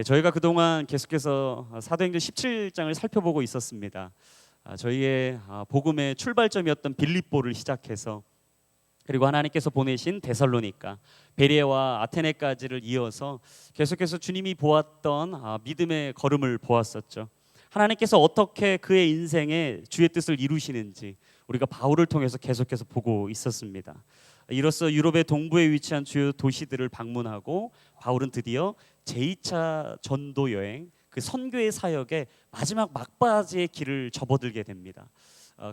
저희가 그동안 계속해서 사도행전 17장을 살펴보고 있었습니다. 저희의 복음의 출발점이었던 빌립보를 시작해서 그리고 하나님께서 보내신 데살로니가, 베레와 아테네까지를 이어서 계속해서 주님이 보았던 믿음의 걸음을 보았었죠. 하나님께서 어떻게 그의 인생에 주의 뜻을 이루시는지 우리가 바울을 통해서 계속해서 보고 있었습니다. 이로써 유럽의 동부에 위치한 주요 도시들을 방문하고 바울은 드디어 제2차 전도 여행, 그 선교의 사역의 마지막 막바지의 길을 접어들게 됩니다.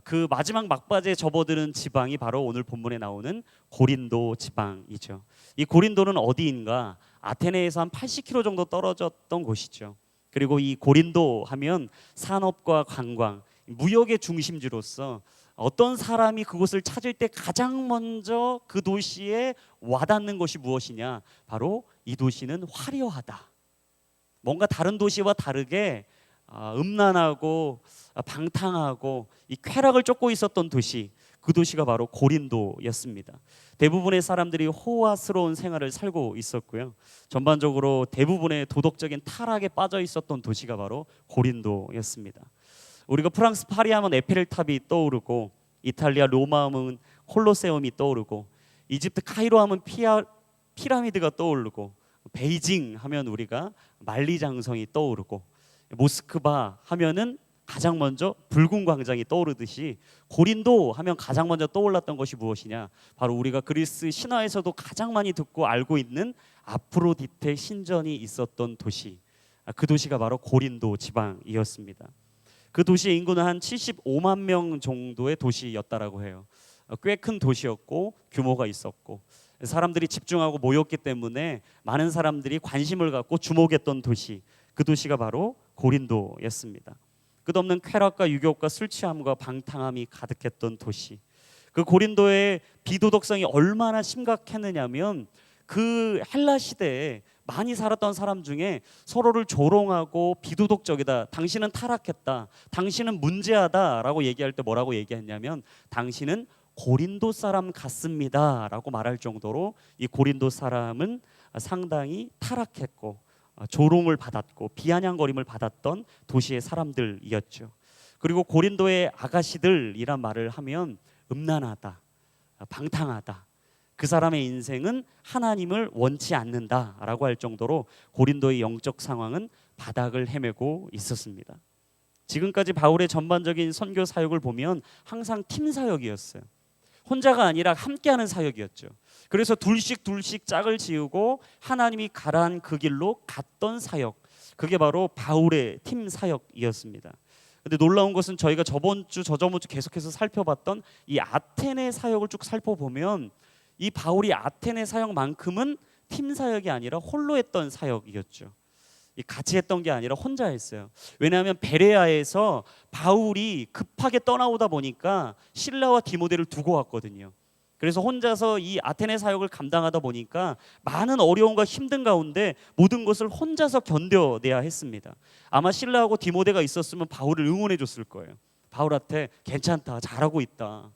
그 마지막 막바지에 접어드는 지방이 바로 오늘 본문에 나오는 고린도 지방이죠. 이 고린도는 어디인가? 아테네에서 한 80km 정도 떨어졌던 곳이죠. 그리고 이 고린도 하면 산업과 관광, 무역의 중심지로서 어떤 사람이 그곳을 찾을 때 가장 먼저 그 도시에 와닿는 것이 무엇이냐? 바로 이 도시는 화려하다. 뭔가 다른 도시와 다르게 음란하고 방탕하고 이 쾌락을 쫓고 있었던 도시, 그 도시가 바로 고린도였습니다. 대부분의 사람들이 호화스러운 생활을 살고 있었고요. 전반적으로 대부분의 도덕적인 타락에 빠져 있었던 도시가 바로 고린도였습니다. 우리가 프랑스 파리 하면 에펠탑이 떠오르고, 이탈리아 로마 하면 콜로세움이 떠오르고, 이집트 카이로 하면 피라미드가 떠오르고, 베이징 하면 우리가 만리장성이 떠오르고, 모스크바 하면은 가장 먼저 붉은 광장이 떠오르듯이 고린도 하면 가장 먼저 떠올랐던 것이 무엇이냐? 바로 우리가 그리스 신화에서도 가장 많이 듣고 알고 있는 아프로디테 신전이 있었던 도시, 그 도시가 바로 고린도 지방이었습니다. 그 도시의 인구는 한 75만 명 정도의 도시였다라고 해요. 꽤 큰 도시였고 규모가 있었고 사람들이 집중하고 모였기 때문에 많은 사람들이 관심을 갖고 주목했던 도시, 그 도시가 바로 고린도였습니다. 끝없는 쾌락과 유격과 술 취함과 방탕함이 가득했던 도시, 그 고린도의 비도덕성이 얼마나 심각했느냐면 그 헬라 시대에 많이 살았던 사람 중에 서로를 조롱하고 비도덕적이다, 당신은 타락했다, 당신은 문제하다라고 얘기할 때 뭐라고 얘기했냐면 당신은 고린도 사람 같습니다 라고 말할 정도로 이 고린도 사람은 상당히 타락했고 조롱을 받았고 비아냥거림을 받았던 도시의 사람들이었죠. 그리고 고린도의 아가씨들이란 말을 하면 음란하다, 방탕하다, 그 사람의 인생은 하나님을 원치 않는다라고 할 정도로 고린도의 영적 상황은 바닥을 헤매고 있었습니다. 지금까지 바울의 전반적인 선교 사역을 보면 항상 팀 사역이었어요. 혼자가 아니라 함께하는 사역이었죠. 그래서 둘씩 짝을 지우고 하나님이 가라한 그 길로 갔던 사역, 그게 바로 바울의 팀 사역이었습니다. 근데 놀라운 것은 저희가 저번 주 계속해서 살펴봤던 이 아테네 사역을 쭉 살펴보면 이 바울이 아테네 사역만큼은 팀 사역이 아니라 홀로 했던 사역이었죠. 같이 했던 게 아니라 혼자 했어요. 왜냐하면 베레아에서 바울이 급하게 떠나오다 보니까 실라와 디모데를 두고 왔거든요. 그래서 혼자서 이 아테네 사역을 감당하다 보니까 많은 어려움과 힘든 가운데 모든 것을 혼자서 견뎌내야 했습니다. 아마 실라하고 디모데가 있었으면 바울을 응원해 줬을 거예요. 바울한테 괜찮다, 잘하고 있다,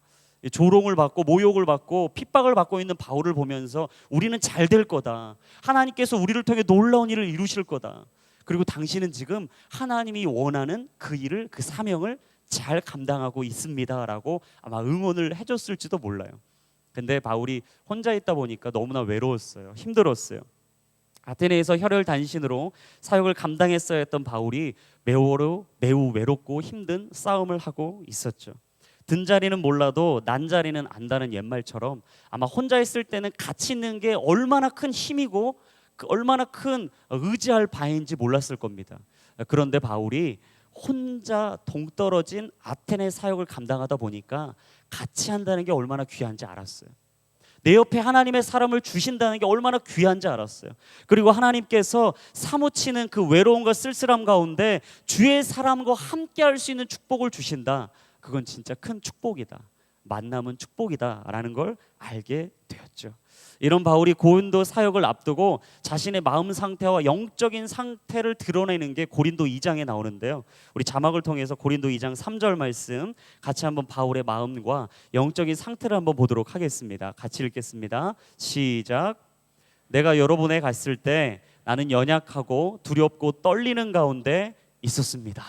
조롱을 받고 모욕을 받고 핍박을 받고 있는 바울을 보면서 우리는 잘 될 거다, 하나님께서 우리를 통해 놀라운 일을 이루실 거다, 그리고 당신은 지금 하나님이 원하는 그 일을, 그 사명을 잘 감당하고 있습니다라고 아마 응원을 해줬을지도 몰라요. 근데 바울이 혼자 있다 보니까 너무나 외로웠어요. 힘들었어요. 아테네에서 혈혈단신으로 사역을 감당했어야 했던 바울이 매우 외롭고 힘든 싸움을 하고 있었죠. 든 자리는 몰라도 난 자리는 안다는 옛말처럼 아마 혼자 있을 때는 같이 있는 게 얼마나 큰 힘이고 얼마나 큰 의지할 바인지 몰랐을 겁니다. 그런데 바울이 혼자 동떨어진 아테네 사역을 감당하다 보니까 같이 한다는 게 얼마나 귀한지 알았어요. 내 옆에 하나님의 사람을 주신다는 게 얼마나 귀한지 알았어요. 그리고 하나님께서 사무치는 그 외로움과 쓸쓸함 가운데 주의 사람과 함께 할 수 있는 축복을 주신다. 그건 진짜 큰 축복이다, 만남은 축복이다라는 걸 알게 되었죠. 이런 바울이 고린도 사역을 앞두고 자신의 마음 상태와 영적인 상태를 드러내는 게 고린도 2장에 나오는데요. 우리 자막을 통해서 고린도 2장 3절 말씀 같이 한번 바울의 마음과 영적인 상태를 한번 보도록 하겠습니다. 같이 읽겠습니다. 시작. 내가 여러분에 갔을 때 나는 연약하고 두렵고 떨리는 가운데 있었습니다.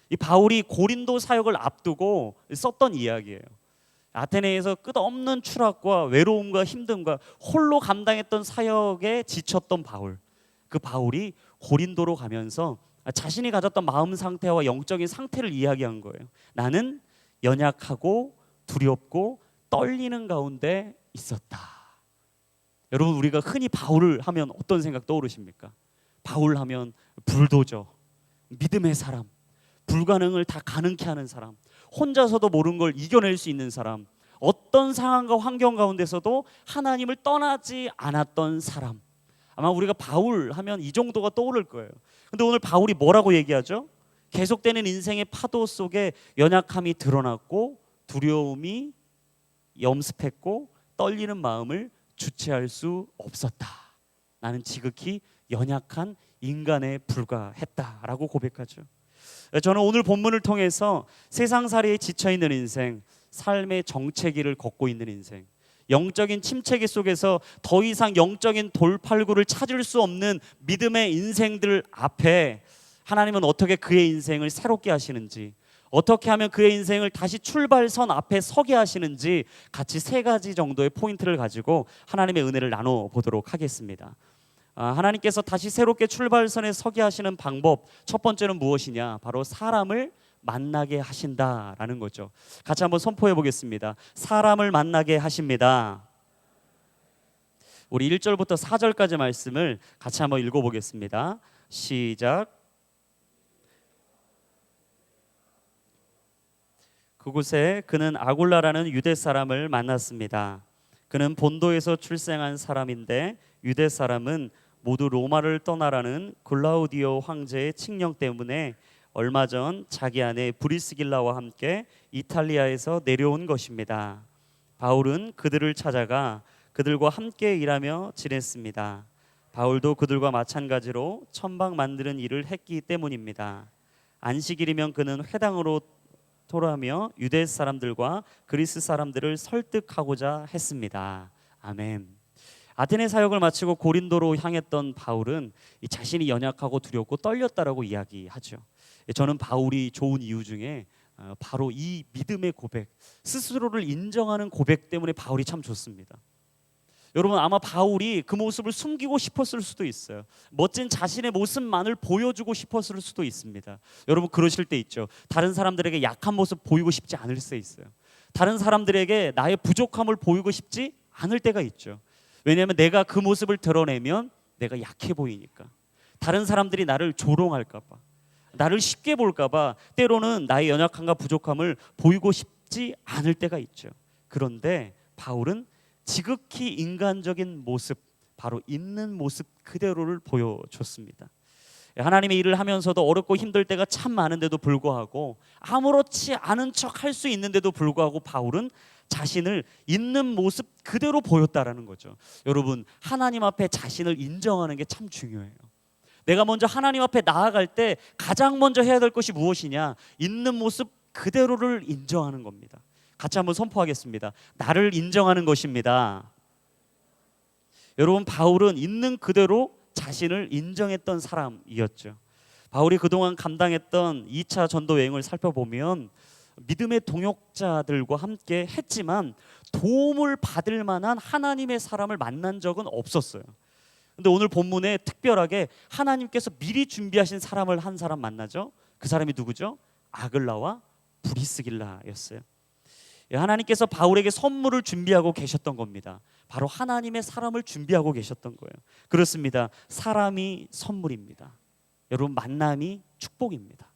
이 바울이 고린도 사역을 앞두고 썼던 이야기예요. 아테네에서 끝없는 추락과 외로움과 힘듦과 홀로 감당했던 사역에 지쳤던 바울. 그 바울이 고린도로 가면서 자신이 가졌던 마음 상태와 영적인 상태를 이야기한 거예요. 나는 연약하고 두렵고 떨리는 가운데 있었다. 여러분, 우리가 흔히 바울을 하면 어떤 생각 떠오르십니까? 바울 하면 불도저, 믿음의 사람, 불가능을 다 가능케 하는 사람, 혼자서도 모르는 걸 이겨낼 수 있는 사람, 어떤 상황과 환경 가운데서도 하나님을 떠나지 않았던 사람. 아마 우리가 바울 하면 이 정도가 떠오를 거예요. 근데 오늘 바울이 뭐라고 얘기하죠? 계속되는 인생의 파도 속에 연약함이 드러났고 두려움이 염습했고 떨리는 마음을 주체할 수 없었다. 나는 지극히 연약한 인간에 불과했다라고 고백하죠. 저는 오늘 본문을 통해서 세상살이에 지쳐있는 인생, 삶의 정체기를 걷고 있는 인생, 영적인 침체기 속에서 더 이상 영적인 돌팔구를 찾을 수 없는 믿음의 인생들 앞에 하나님은 어떻게 그의 인생을 새롭게 하시는지, 어떻게 하면 그의 인생을 다시 출발선 앞에 서게 하시는지 같이 세 가지 정도의 포인트를 가지고 하나님의 은혜를 나눠보도록 하겠습니다. 하나님께서 다시 새롭게 출발선에 서게 하시는 방법, 첫 번째는 무엇이냐? 바로 사람을 만나게 하신다라는 거죠. 같이 한번 선포해 보겠습니다. 사람을 만나게 하십니다. 우리 1절부터 4절까지 말씀을 같이 한번 읽어보겠습니다. 시작. 그곳에 그는 아굴라라는 유대 사람을 만났습니다. 그는 본도에서 출생한 사람인데 유대 사람은 모두 로마를 떠나라는 글라우디오 황제의 칙령 때문에 얼마 전 자기 아내 브리스길라와 함께 이탈리아에서 내려온 것입니다. 바울은 그들을 찾아가 그들과 함께 일하며 지냈습니다. 바울도 그들과 마찬가지로 천막 만드는 일을 했기 때문입니다. 안식일이면 그는 회당으로 돌아가며 유대 사람들과 그리스 사람들을 설득하고자 했습니다. 아멘. 아테네 사역을 마치고 고린도로 향했던 바울은 자신이 연약하고 두렵고 떨렸다라고 이야기하죠. 저는 바울이 좋은 이유 중에 바로 이 믿음의 고백, 스스로를 인정하는 고백 때문에 바울이 참 좋습니다. 여러분, 아마 바울이 그 모습을 숨기고 싶었을 수도 있어요. 멋진 자신의 모습만을 보여주고 싶었을 수도 있습니다. 여러분, 그러실 때 있죠. 다른 사람들에게 약한 모습 보이고 싶지 않을 때 있어요. 다른 사람들에게 나의 부족함을 보이고 싶지 않을 때가 있죠. 왜냐하면 내가 그 모습을 드러내면 내가 약해 보이니까. 다른 사람들이 나를 조롱할까 봐, 나를 쉽게 볼까 봐 때로는 나의 연약함과 부족함을 보이고 싶지 않을 때가 있죠. 그런데 바울은 지극히 인간적인 모습, 바로 있는 모습 그대로를 보여줬습니다. 하나님의 일을 하면서도 어렵고 힘들 때가 참 많은데도 불구하고, 아무렇지 않은 척 할 수 있는데도 불구하고 바울은 자신을 있는 모습 그대로 보였다라는 거죠. 여러분, 하나님 앞에 자신을 인정하는 게 참 중요해요. 내가 먼저 하나님 앞에 나아갈 때 가장 먼저 해야 될 것이 무엇이냐? 있는 모습 그대로를 인정하는 겁니다. 같이 한번 선포하겠습니다. 나를 인정하는 것입니다. 여러분, 바울은 있는 그대로 자신을 인정했던 사람이었죠. 바울이 그동안 감당했던 2차 전도 여행을 살펴보면 믿음의 동역자들과 함께 했지만 도움을 받을 만한 하나님의 사람을 만난 적은 없었어요. 근데 오늘 본문에 특별하게 하나님께서 미리 준비하신 사람을 한 사람 만나죠. 그 사람이 누구죠? 아글라와 브리스길라였어요. 하나님께서 바울에게 선물을 준비하고 계셨던 겁니다. 바로 하나님의 사람을 준비하고 계셨던 거예요. 그렇습니다. 사람이 선물입니다. 여러분, 만남이 축복입니다.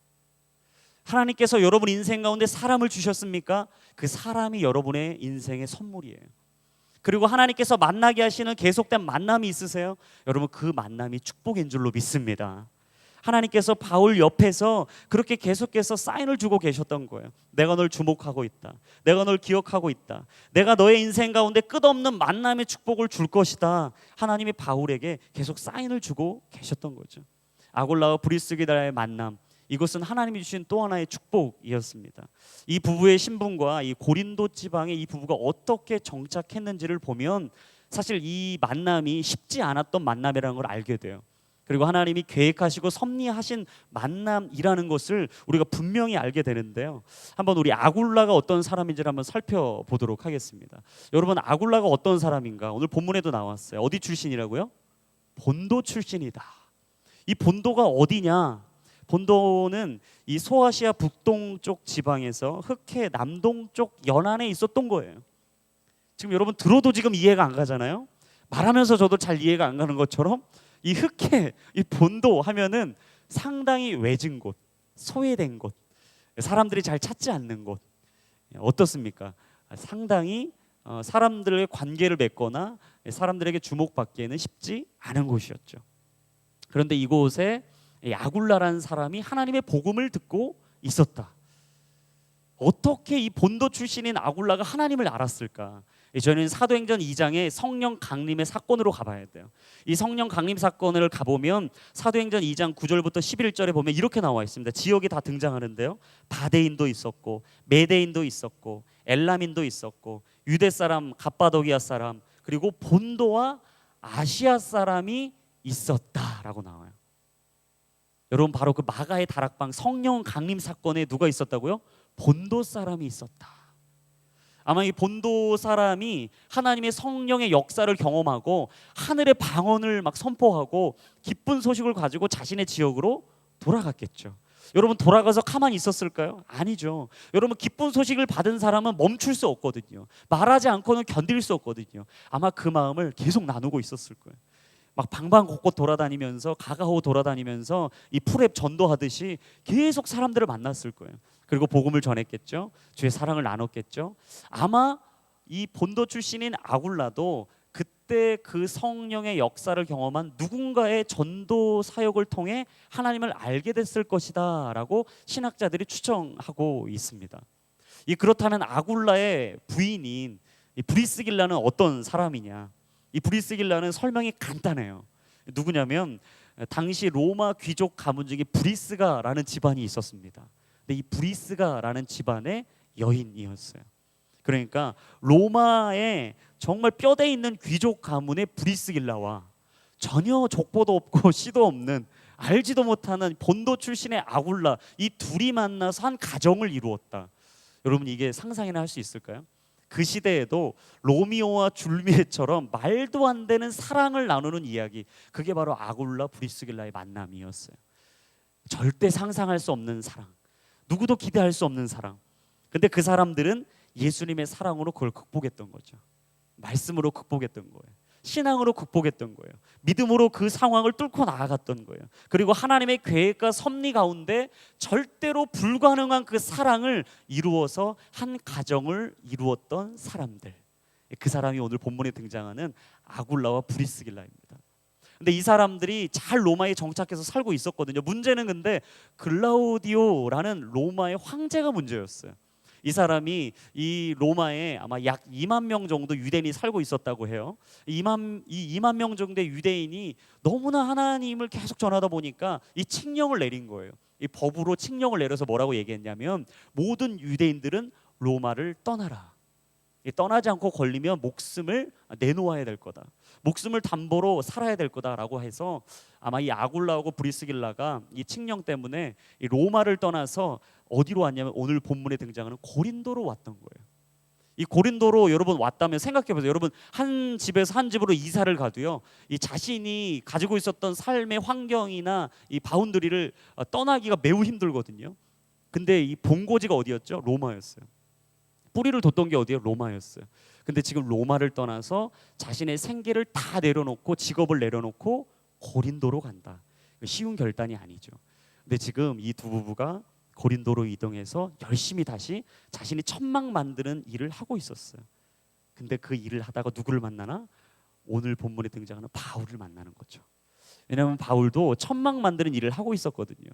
하나님께서 여러분 인생 가운데 사람을 주셨습니까? 그 사람이 여러분의 인생의 선물이에요. 그리고 하나님께서 만나게 하시는 계속된 만남이 있으세요? 여러분, 그 만남이 축복인 줄로 믿습니다. 하나님께서 바울 옆에서 그렇게 계속해서 사인을 주고 계셨던 거예요. 내가 널 주목하고 있다. 내가 널 기억하고 있다. 내가 너의 인생 가운데 끝없는 만남의 축복을 줄 것이다. 하나님이 바울에게 계속 사인을 주고 계셨던 거죠. 아골라와 브리스길라의 만남, 이것은 하나님이 주신 또 하나의 축복이었습니다. 이 부부의 신분과 이 고린도 지방의 이 부부가 어떻게 정착했는지를 보면 사실 이 만남이 쉽지 않았던 만남이라는 걸 알게 돼요. 그리고 하나님이 계획하시고 섭리하신 만남이라는 것을 우리가 분명히 알게 되는데요. 한번 우리 아굴라가 어떤 사람인지를 한번 살펴보도록 하겠습니다. 여러분, 아굴라가 어떤 사람인가? 오늘 본문에도 나왔어요. 어디 출신이라고요? 본도 출신이다. 이 본도가 어디냐? 본도는 이 소아시아 북동쪽 지방에서 흑해 남동쪽 연안에 있었던 거예요. 지금 여러분 들어도 지금 이해가 안 가잖아요. 말하면서 저도 잘 이해가 안 가는 것처럼 이 흑해, 이 본도 하면은 상당히 외진 곳, 소외된 곳, 사람들이 잘 찾지 않는 곳. 어떻습니까? 상당히 사람들의 관계를 맺거나 사람들에게 주목받기에는 쉽지 않은 곳이었죠. 그런데 이곳에 아굴라라는 사람이 하나님의 복음을 듣고 있었다. 어떻게 이 본도 출신인 아굴라가 하나님을 알았을까? 저희는 사도행전 2장의 성령 강림의 사건으로 가봐야 돼요. 이 성령 강림 사건을 가보면 사도행전 2장 9절부터 11절에 보면 이렇게 나와 있습니다. 지역이 다 등장하는데요. 바데인도 있었고 메데인도 있었고 엘람인도 있었고 유대 사람, 갑바도기아 사람, 그리고 본도와 아시아 사람이 있었다라고 나와요. 여러분, 바로 그 마가의 다락방 성령 강림 사건에 누가 있었다고요? 본도 사람이 있었다. 아마 이 본도 사람이 하나님의 성령의 역사를 경험하고 하늘의 방언을 막 선포하고 기쁜 소식을 가지고 자신의 지역으로 돌아갔겠죠. 여러분, 돌아가서 가만히 있었을까요? 아니죠. 여러분, 기쁜 소식을 받은 사람은 멈출 수 없거든요. 말하지 않고는 견딜 수 없거든요. 아마 그 마음을 계속 나누고 있었을 거예요. 막 방방곡곡 돌아다니면서 가가호 돌아다니면서 이 풀앱 전도하듯이 계속 사람들을 만났을 거예요. 그리고 복음을 전했겠죠. 주의 사랑을 나눴겠죠. 아마 이 본도 출신인 아굴라도 그때 그 성령의 역사를 경험한 누군가의 전도 사역을 통해 하나님을 알게 됐을 것이다 라고 신학자들이 추정하고 있습니다. 그렇다면 아굴라의 부인인 이 브리스길라는 어떤 사람이냐? 이 브리스길라는 설명이 간단해요. 누구냐면 당시 로마 귀족 가문 중에 브리스가라는 집안이 있었습니다. 근데 이 브리스가라는 집안의 여인이었어요. 그러니까 로마의 정말 뼈대 있는 귀족 가문의 브리스길라와 전혀 족보도 없고 씨도 없는 알지도 못하는 본도 출신의 아굴라, 이 둘이 만나서 한 가정을 이루었다. 여러분, 이게 상상이나 할 수 있을까요? 그 시대에도 로미오와 줄리엣처럼 말도 안 되는 사랑을 나누는 이야기, 그게 바로 아굴라 브리스길라의 만남이었어요. 절대 상상할 수 없는 사랑, 누구도 기대할 수 없는 사랑. 근데 그 사람들은 예수님의 사랑으로 그걸 극복했던 거죠. 말씀으로 극복했던 거예요. 신앙으로 극복했던 거예요. 믿음으로 그 상황을 뚫고 나아갔던 거예요. 그리고 하나님의 계획과 섭리 가운데 절대로 불가능한 그 사랑을 이루어서 한 가정을 이루었던 사람들, 그 사람이 오늘 본문에 등장하는 아굴라와 브리스길라입니다. 근데 이 사람들이 잘 로마에 정착해서 살고 있었거든요. 문제는 근데 글라우디오라는 로마의 황제가 문제였어요. 이 사람이 이 로마에 아마 약 2만 명 정도 유대인이 살고 있었다고 해요. 2만 명 정도의 유대인이 너무나 하나님을 계속 전하다 보니까 이 칙령을 내린 거예요. 이 법으로 칙령을 내려서 뭐라고 얘기했냐면 모든 유대인들은 로마를 떠나라. 떠나지 않고 걸리면 목숨을 내놓아야 될 거다. 목숨을 담보로 살아야 될 거다라고 해서 아마 이 아굴라하고 브리스길라가 이 칙령 때문에 이 로마를 떠나서 어디로 왔냐면 오늘 본문에 등장하는 고린도로 왔던 거예요. 이 고린도로 여러분 왔다면 생각해 보세요. 여러분, 한 집에서 한 집으로 이사를 가도요, 이 자신이 가지고 있었던 삶의 환경이나 이 바운더리를 떠나기가 매우 힘들거든요. 근데 이 본고지가 어디였죠? 로마였어요. 뿌리를 뒀던 게 어디예요? 로마였어요. 근데 지금 로마를 떠나서 자신의 생계를 다 내려놓고 직업을 내려놓고 고린도로 간다. 쉬운 결단이 아니죠. 근데 지금 이 두 부부가 고린도로 이동해서 열심히 다시 자신이 천막 만드는 일을 하고 있었어요. 근데 그 일을 하다가 누구를 만나나? 오늘 본문에 등장하는 바울을 만나는 거죠. 왜냐하면 바울도 천막 만드는 일을 하고 있었거든요.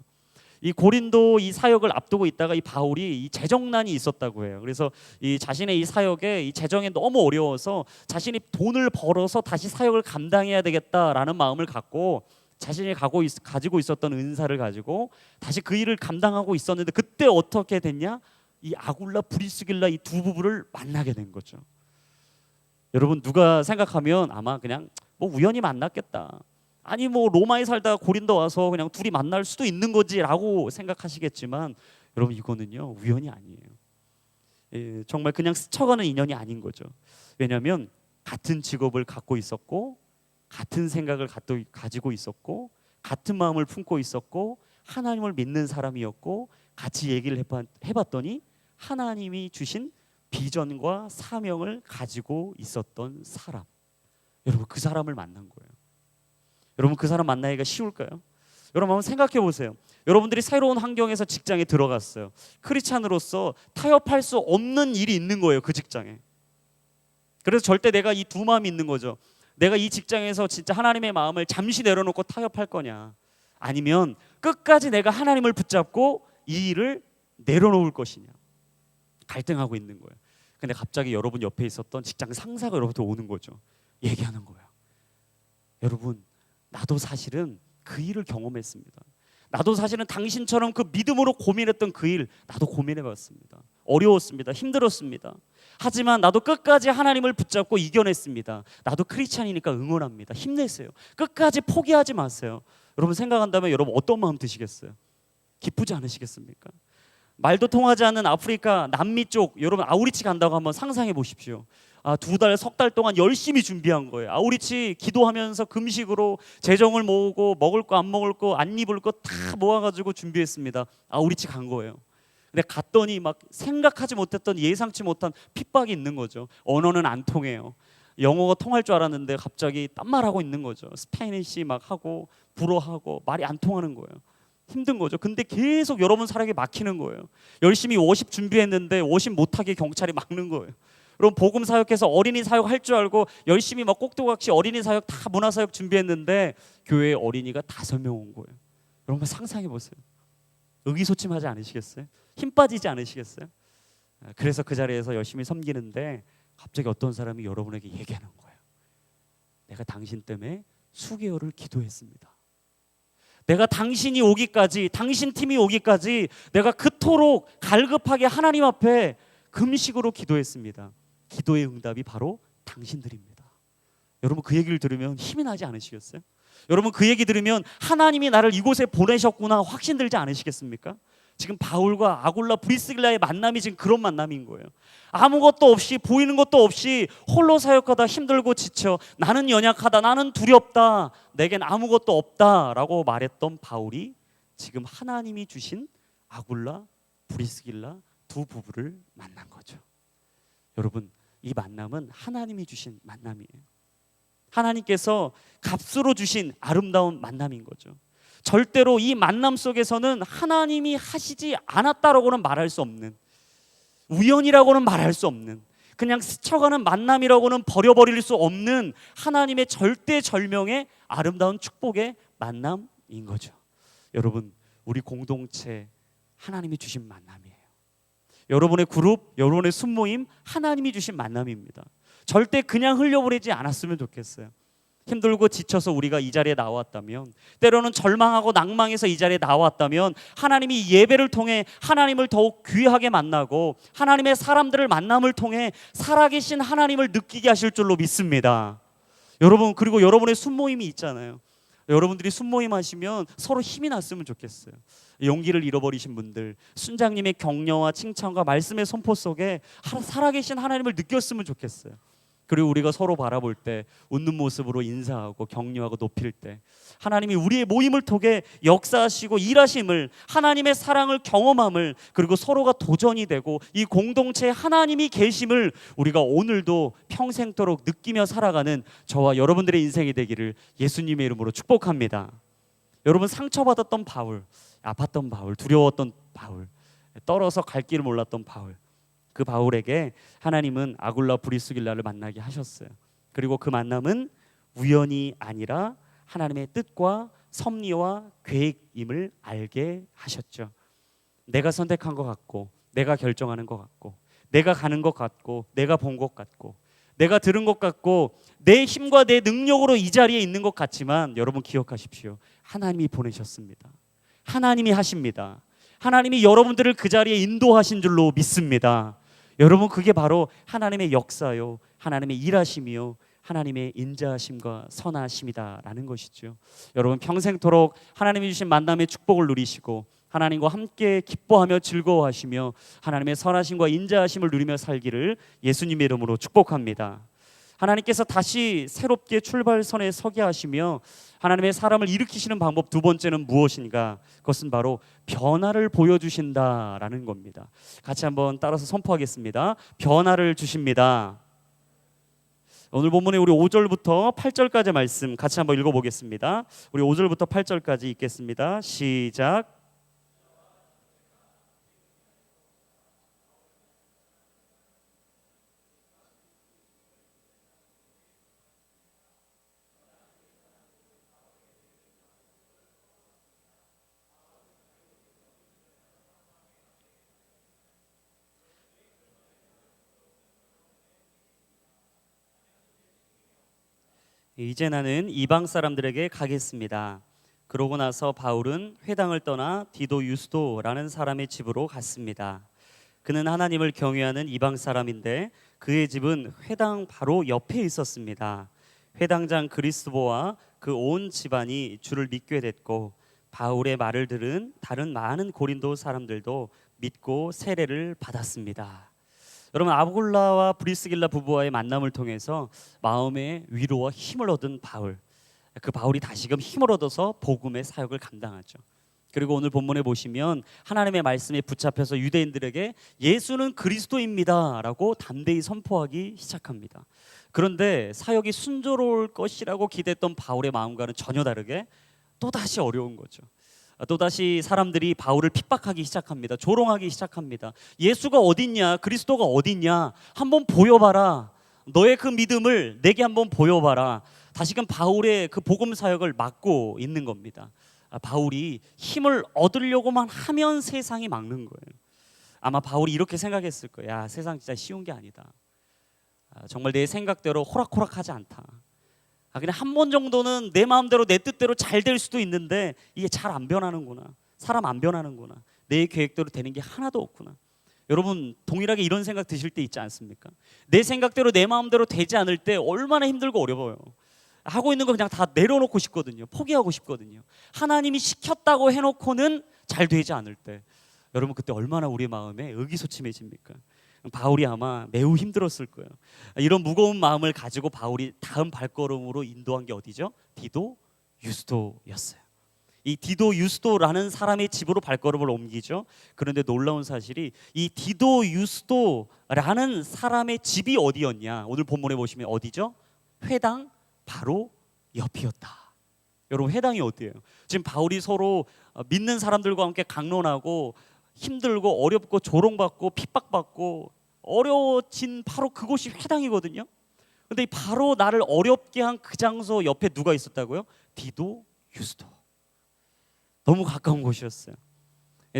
이 고린도 이 사역을 앞두고 있다가 이 바울이 이 재정난이 있었다고 해요. 그래서 이 자신의 이 사역에 이 재정이 너무 어려워서 자신이 돈을 벌어서 다시 사역을 감당해야 되겠다라는 마음을 갖고 자신이 가지고 있었던 은사를 가지고 다시 그 일을 감당하고 있었는데, 그때 어떻게 됐냐? 이 아굴라 브리스길라 이 두 부부를 만나게 된 거죠. 여러분, 누가 생각하면 아마 그냥 뭐 우연히 만났겠다, 아니 뭐 로마에 살다가 고린도 와서 그냥 둘이 만날 수도 있는 거지라고 생각하시겠지만 여러분 이거는요 우연이 아니에요. 정말 그냥 스쳐가는 인연이 아닌 거죠. 왜냐하면 같은 직업을 갖고 있었고 같은 생각을 가지고 있었고 같은 마음을 품고 있었고 하나님을 믿는 사람이었고 같이 얘기를 해봤더니 하나님이 주신 비전과 사명을 가지고 있었던 사람. 여러분 그 사람을 만난 거예요. 여러분 그 사람 만나기가 쉬울까요? 여러분 한번 생각해 보세요. 여러분들이 새로운 환경에서 직장에 들어갔어요. 크리스찬으로서 타협할 수 없는 일이 있는 거예요. 그 직장에. 그래서 절대 내가 이 두 마음이 있는 거죠. 내가 이 직장에서 진짜 하나님의 마음을 잠시 내려놓고 타협할 거냐, 아니면 끝까지 내가 하나님을 붙잡고 이 일을 내려놓을 것이냐. 갈등하고 있는 거예요. 근데 갑자기 여러분 옆에 있었던 직장 상사가 여러분한테 오는 거죠. 얘기하는 거예요. 여러분 나도 사실은 그 일을 경험했습니다. 나도 사실은 당신처럼 그 믿음으로 고민했던 그 일 나도 고민해봤습니다. 어려웠습니다. 힘들었습니다. 하지만 나도 끝까지 하나님을 붙잡고 이겨냈습니다. 나도 크리스찬이니까 응원합니다. 힘내세요. 끝까지 포기하지 마세요. 여러분 생각한다면 여러분 어떤 마음 드시겠어요? 기쁘지 않으시겠습니까? 말도 통하지 않는 아프리카 남미 쪽 여러분 아우리치 간다고 한번 상상해 보십시오. 2달, 석 달 동안 열심히 준비한 거예요. 아우리치 기도하면서 금식으로 재정을 모으고 먹을 거 안 먹을 거 안 입을 거 다 모아가지고 준비했습니다. 아우리치 간 거예요. 근데 갔더니 막 생각하지 못했던 예상치 못한 핍박이 있는 거죠. 언어는 안 통해요. 영어가 통할 줄 알았는데 갑자기 딴 말하고 있는 거죠. 스페니쉬 막 하고 불어하고 말이 안 통하는 거예요. 힘든 거죠. 근데 계속 여러분 사랑에 막히는 거예요. 열심히 워십 준비했는데 워십 못하게 경찰이 막는 거예요. 여러분 복음 사역해서 어린이 사역 할 줄 알고 열심히 막 꼭두각시 어린이 사역 다 문화 사역 준비했는데 교회에 어린이가 5명 온 거예요. 여러분 상상해 보세요. 의기소침하지 않으시겠어요? 힘 빠지지 않으시겠어요? 그래서 그 자리에서 열심히 섬기는데 갑자기 어떤 사람이 여러분에게 얘기하는 거예요. 내가 당신 때문에 수개월을 기도했습니다. 내가 당신이 오기까지, 당신 팀이 오기까지 내가 그토록 갈급하게 하나님 앞에 금식으로 기도했습니다. 기도의 응답이 바로 당신들입니다. 여러분 그 얘기를 들으면 힘이 나지 않으시겠어요? 여러분 그 얘기 들으면 하나님이 나를 이곳에 보내셨구나 확신 들지 않으시겠습니까? 지금 바울과 아굴라 브리스길라의 만남이 지금 그런 만남인 거예요. 아무것도 없이 보이는 것도 없이 홀로 사역하다 힘들고 지쳐 나는 연약하다 나는 두렵다 내겐 아무것도 없다라고 말했던 바울이 지금 하나님이 주신 아굴라 브리스길라 두 부부를 만난 거죠. 여러분 이 만남은 하나님이 주신 만남이에요. 하나님께서 값으로 주신 아름다운 만남인 거죠. 절대로 이 만남 속에서는 하나님이 하시지 않았다라고는 말할 수 없는, 우연이라고는 말할 수 없는, 그냥 스쳐가는 만남이라고는 버려버릴 수 없는 하나님의 절대절명의 아름다운 축복의 만남인 거죠. 여러분 우리 공동체 하나님이 주신 만남이에요. 여러분의 그룹, 여러분의 순모임 하나님이 주신 만남입니다. 절대 그냥 흘려보내지 않았으면 좋겠어요. 힘들고 지쳐서 우리가 이 자리에 나왔다면, 때로는 절망하고 낭망해서 이 자리에 나왔다면 하나님이 예배를 통해 하나님을 더욱 귀하게 만나고 하나님의 사람들을 만남을 통해 살아계신 하나님을 느끼게 하실 줄로 믿습니다. 여러분 그리고 여러분의 순모임이 있잖아요. 여러분들이 순모임 하시면 서로 힘이 났으면 좋겠어요. 용기를 잃어버리신 분들 순장님의 격려와 칭찬과 말씀의 선포 속에 살아계신 하나님을 느꼈으면 좋겠어요. 그리고 우리가 서로 바라볼 때 웃는 모습으로 인사하고 격려하고 높일 때 하나님이 우리의 모임을 통해 역사하시고 일하심을, 하나님의 사랑을 경험함을, 그리고 서로가 도전이 되고 이 공동체에 하나님이 계심을 우리가 오늘도 평생토록 느끼며 살아가는 저와 여러분들의 인생이 되기를 예수님의 이름으로 축복합니다. 여러분 상처받았던 바울, 아팠던 바울, 두려웠던 바울, 떨어서 갈 길을 몰랐던 바울, 그 바울에게 하나님은 아굴라 브리스길라를 만나게 하셨어요. 그리고 그 만남은 우연이 아니라 하나님의 뜻과 섭리와 계획임을 알게 하셨죠. 내가 선택한 것 같고, 내가 결정하는 것 같고, 내가 가는 것 같고, 내가 본 것 같고, 내가 들은 것 같고, 내 힘과 내 능력으로 이 자리에 있는 것 같지만 여러분 기억하십시오. 하나님이 보내셨습니다. 하나님이 하십니다. 하나님이 여러분들을 그 자리에 인도하신 줄로 믿습니다. 여러분 그게 바로 하나님의 역사요, 하나님의 일하심이요, 하나님의 인자하심과 선하심이다라는 것이죠. 여러분 평생토록 하나님이 주신 만남의 축복을 누리시고 하나님과 함께 기뻐하며 즐거워하시며 하나님의 선하심과 인자하심을 누리며 살기를 예수님의 이름으로 축복합니다. 하나님께서 다시 새롭게 출발선에 서게 하시며 하나님의 사람을 일으키시는 방법 두 번째는 무엇인가? 그것은 바로 변화를 보여주신다라는 겁니다. 같이 한번 따라서 선포하겠습니다. 변화를 주십니다. 오늘 본문에 우리 5절부터 8절까지 말씀 같이 한번 읽어보겠습니다. 우리 5절부터 8절까지 읽겠습니다. 시작. 이제 나는 이방 사람들에게 가겠습니다. 그러고 나서 바울은 회당을 떠나 디도 유스도라는 사람의 집으로 갔습니다. 그는 하나님을 경외하는 이방 사람인데 그의 집은 회당 바로 옆에 있었습니다. 회당장 그리스도와 그 온 집안이 주를 믿게 됐고 바울의 말을 들은 다른 많은 고린도 사람들도 믿고 세례를 받았습니다. 여러분 아굴라와 브리스길라 부부와의 만남을 통해서 마음의 위로와 힘을 얻은 바울, 그 바울이 다시금 힘을 얻어서 복음의 사역을 감당하죠. 그리고 오늘 본문에 보시면 하나님의 말씀에 붙잡혀서 유대인들에게 예수는 그리스도입니다 라고 담대히 선포하기 시작합니다. 그런데 사역이 순조로울 것이라고 기대했던 바울의 마음과는 전혀 다르게 또다시 어려운 거죠. 또다시 사람들이 바울을 핍박하기 시작합니다. 조롱하기 시작합니다. 예수가 어딨냐? 그리스도가 어딨냐? 한번 보여봐라. 너의 그 믿음을 내게 한번 보여봐라. 다시금 바울의 그 복음 사역을 막고 있는 겁니다. 바울이 힘을 얻으려고만 하면 세상이 막는 거예요. 아마 바울이 이렇게 생각했을 거예요. 야, 세상 진짜 쉬운 게 아니다. 정말 내 생각대로 호락호락하지 않다. 그냥 한 번 정도는 내 마음대로 내 뜻대로 잘 될 수도 있는데 이게 잘 안 변하는구나. 사람 안 변하는구나. 내 계획대로 되는 게 하나도 없구나. 여러분 동일하게 이런 생각 드실 때 있지 않습니까? 내 생각대로 내 마음대로 되지 않을 때 얼마나 힘들고 어려워요. 하고 있는 거 그냥 다 내려놓고 싶거든요. 포기하고 싶거든요. 하나님이 시켰다고 해놓고는 잘 되지 않을 때 여러분 그때 얼마나 우리 마음에 의기소침해집니까? 바울이 아마 매우 힘들었을 거예요. 이런 무거운 마음을 가지고 바울이 다음 발걸음으로 인도한 게 어디죠? 디도 유스도였어요. 이 디도 유스도라는 사람의 집으로 발걸음을 옮기죠. 그런데 놀라운 사실이 이 디도 유스도라는 사람의 집이 어디였냐? 오늘 본문에 보시면 어디죠? 회당 바로 옆이었다. 여러분 회당이 어디예요? 지금 바울이 서로 믿는 사람들과 함께 강론하고 힘들고 어렵고 조롱받고 핍박받고 어려워진 바로 그곳이 회당이거든요. 근데 바로 나를 어렵게 한 그 장소 옆에 누가 있었다고요? 디도 유스도. 너무 가까운 곳이었어요.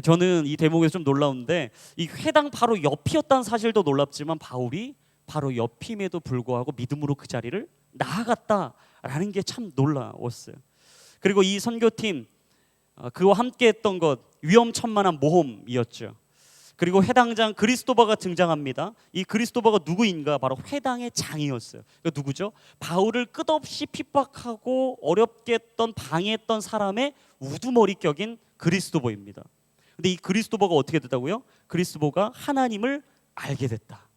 저는 이 대목에서 좀 놀라운데 이 회당 바로 옆이었다는 사실도 놀랍지만 바울이 바로 옆임에도 불구하고 믿음으로 그 자리를 나아갔다라는 게 참 놀라웠어요. 그리고 이 선교팀 그와 함께 했던 것 위험천만한 모험이었죠. 그리고 회당장 그리스도바가 등장합니다. 이 그리스도바가 누구인가? 바로 회당의 장이었어요. 누구죠? 바울을 끝없이 핍박하고 어렵게 했던 방해했던 사람의 우두머리 격인 그리스도바입니다. 근데 이 그리스도바가 어떻게 됐다고요? 그리스도바가 하나님을 알게 됐다.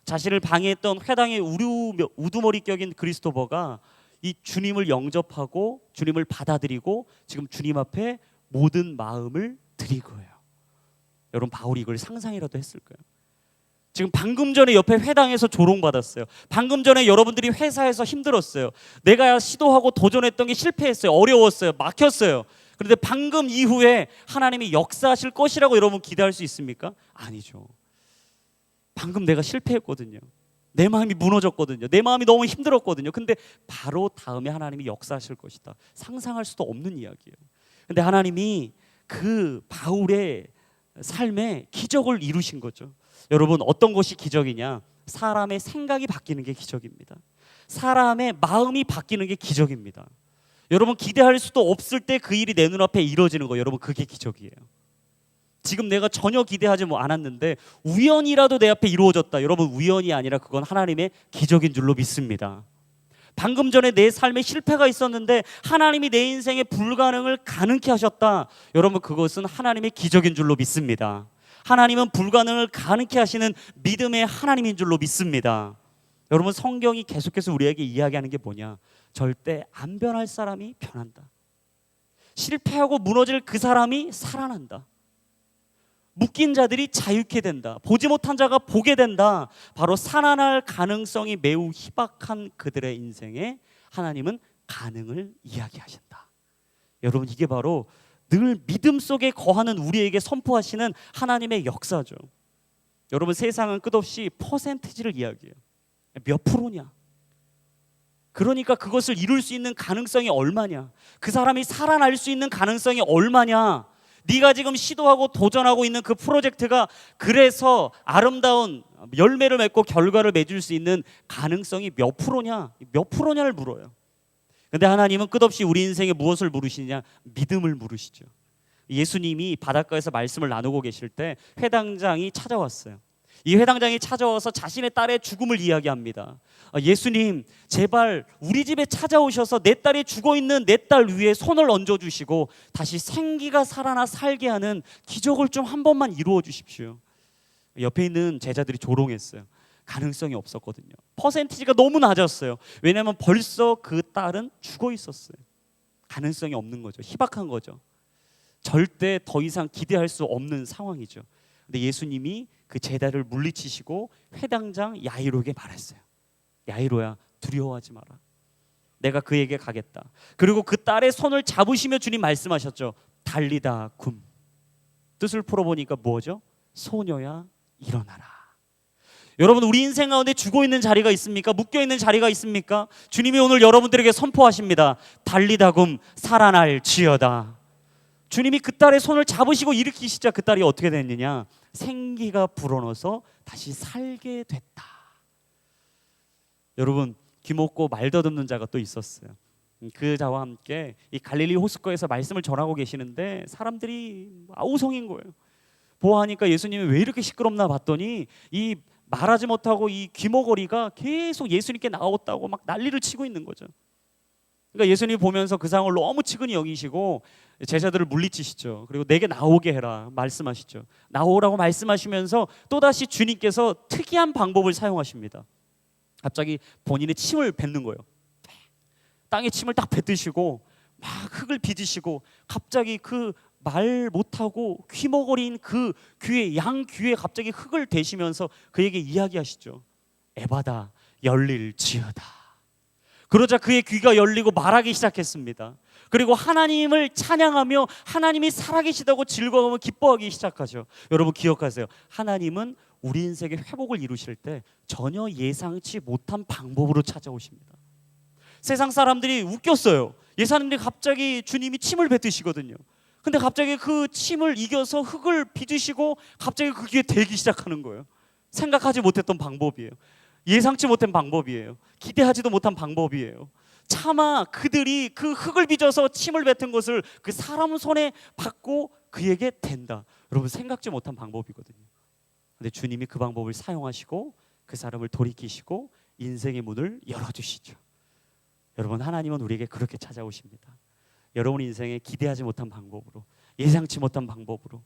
자신을 방해했던 회당의 우두머리 격인 그리스도바가 이 주님을 영접하고 주님을 받아들이고 지금 주님 앞에 모든 마음을 드린 거예요. 여러분 바울이 이걸 상상이라도 했을까요? 지금 방금 전에 옆에 회당에서 조롱받았어요. 방금 전에 여러분들이 회사에서 힘들었어요. 내가 시도하고 도전했던 게 실패했어요. 어려웠어요. 막혔어요. 그런데 방금 이후에 하나님이 역사하실 것이라고 여러분 기대할 수 있습니까? 아니죠. 방금 내가 실패했거든요. 내 마음이 무너졌거든요. 내 마음이 너무 힘들었거든요. 근데 바로 다음에 하나님이 역사하실 것이다. 상상할 수도 없는 이야기예요. 근데 하나님이 그 바울의 삶에 기적을 이루신 거죠. 여러분 어떤 것이 기적이냐? 사람의 생각이 바뀌는 게 기적입니다. 사람의 마음이 바뀌는 게 기적입니다. 여러분 기대할 수도 없을 때 그 일이 내 눈앞에 이루어지는 거 여러분 그게 기적이에요. 지금 내가 전혀 기대하지 않았는데 우연이라도 내 앞에 이루어졌다. 여러분 우연이 아니라 그건 하나님의 기적인 줄로 믿습니다. 방금 전에 내 삶에 실패가 있었는데 하나님이 내 인생의 불가능을 가능케 하셨다. 여러분, 그것은 하나님의 기적인 줄로 믿습니다. 하나님은 불가능을 가능케 하시는 믿음의 하나님인 줄로 믿습니다. 여러분, 성경이 계속해서 우리에게 이야기하는 게 뭐냐? 절대 안 변할 사람이 변한다. 실패하고 무너질 그 사람이 살아난다. 묶인 자들이 자유케 된다. 보지 못한 자가 보게 된다. 바로 살아날 가능성이 매우 희박한 그들의 인생에 하나님은 가능을 이야기하신다. 여러분, 이게 바로 늘 믿음 속에 거하는 우리에게 선포하시는 하나님의 역사죠. 여러분, 세상은 끝없이 퍼센티지를 이야기해요. 몇 프로냐? 그러니까 그것을 이룰 수 있는 가능성이 얼마냐? 그 사람이 살아날 수 있는 가능성이 얼마냐? 네가 지금 시도하고 도전하고 있는 그 프로젝트가 그래서 아름다운 열매를 맺고 결과를 맺을 수 있는 가능성이 몇 프로냐? 몇 프로냐를 물어요. 근데 하나님은 끝없이 우리 인생에 무엇을 물으시냐? 믿음을 물으시죠. 예수님이 바닷가에서 말씀을 나누고 계실 때 회당장이 찾아왔어요. 이 회당장이 찾아와서 자신의 딸의 죽음을 이야기합니다. 예수님, 제발 우리 집에 찾아오셔서 내 딸이 죽어있는 내 딸 위에 손을 얹어주시고 다시 생기가 살아나 살게 하는 기적을 좀 한 번만 이루어 주십시오. 옆에 있는 제자들이 조롱했어요. 가능성이 없었거든요. 퍼센티지가 너무 낮았어요. 왜냐하면 벌써 그 딸은 죽어 있었어요. 가능성이 없는 거죠. 희박한 거죠. 절대 더 이상 기대할 수 없는 상황이죠. 근데 예수님이 그 제자를 물리치시고 회당장 야이로에게 말했어요. 야이로야, 두려워하지 마라. 내가 그에게 가겠다. 그리고 그 딸의 손을 잡으시며 주님 말씀하셨죠. 달리다 굼. 뜻을 풀어보니까 뭐죠? 소녀야, 일어나라. 여러분, 우리 인생 가운데 죽어 있는 자리가 있습니까? 묶여 있는 자리가 있습니까? 주님이 오늘 여러분들에게 선포하십니다. 달리다 굼, 살아날지어다. 주님이 그 딸의 손을 잡으시고 일으키시자 그 딸이 어떻게 됐느냐? 생기가 불어넣어서 다시 살게 됐다. 여러분, 귀먹고 말 더듬는 자가 또 있었어요. 그 자와 함께 이 갈릴리 호숫가에서 말씀을 전하고 계시는데 사람들이 아우성인 거예요. 보아하니까 예수님이 왜 이렇게 시끄럽나 봤더니 이 말하지 못하고 이 귀머거리가 계속 예수님께 나왔다고 막 난리를 치고 있는 거죠. 그러니까 예수님이 보면서 그 상황을 너무 치근히 여기시고 제자들을 물리치시죠. 그리고 내게 나오게 해라 말씀하시죠. 나오라고 말씀하시면서 또다시 주님께서 특이한 방법을 사용하십니다. 갑자기 본인의 침을 뱉는 거예요. 땅에 침을 딱 뱉으시고 막 흙을 빚으시고 갑자기 그 말 못하고 귀머거리인 그 귀에, 양 귀에 갑자기 흙을 대시면서 그에게 이야기하시죠. 에바다, 열릴지어다. 그러자 그의 귀가 열리고 말하기 시작했습니다. 그리고 하나님을 찬양하며 하나님이 살아계시다고 즐거워하며 기뻐하기 시작하죠. 여러분 기억하세요. 하나님은 우리 인생의 회복을 이루실 때 전혀 예상치 못한 방법으로 찾아오십니다. 세상 사람들이 웃겼어요. 예수님이 갑자기 주님이 침을 뱉으시거든요. 근데 갑자기 그 침을 이겨서 흙을 빚으시고 갑자기 그 귀에 대기 시작하는 거예요. 생각하지 못했던 방법이에요. 예상치 못한 방법이에요. 기대하지도 못한 방법이에요. 차마 그들이 그 흙을 빚어서 침을 뱉은 것을 그 사람 손에 받고 그에게 된다. 여러분 생각지 못한 방법이거든요. 근데 주님이 그 방법을 사용하시고 그 사람을 돌이키시고 인생의 문을 열어주시죠. 여러분 하나님은 우리에게 그렇게 찾아오십니다. 여러분 인생에 기대하지 못한 방법으로, 예상치 못한 방법으로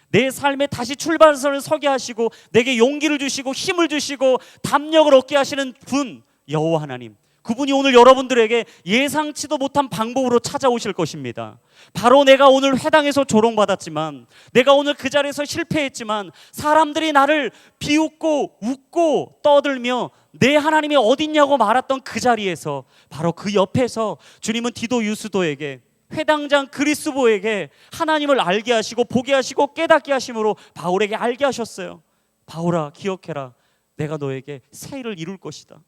내 삶에 다시 출발선을 서게 하시고 내게 용기를 주시고 힘을 주시고 담력을 얻게 하시는 분 여호와 하나님, 그분이 오늘 여러분들에게 예상치도 못한 방법으로 찾아오실 것입니다. 바로 내가 오늘 회당에서 조롱받았지만, 내가 오늘 그 자리에서 실패했지만, 사람들이 나를 비웃고 웃고 떠들며 내 하나님이 어딨냐고 말했던 그 자리에서, 바로 그 옆에서 주님은 디도 유스도에게, 회당장 그리스보에게 하나님을 알게 하시고 보게 하시고 깨닫게 하심으로 바울에게 알게 하셨어요. 바울아, 기억해라. 내가 너에게 새 일을 이룰 것이다.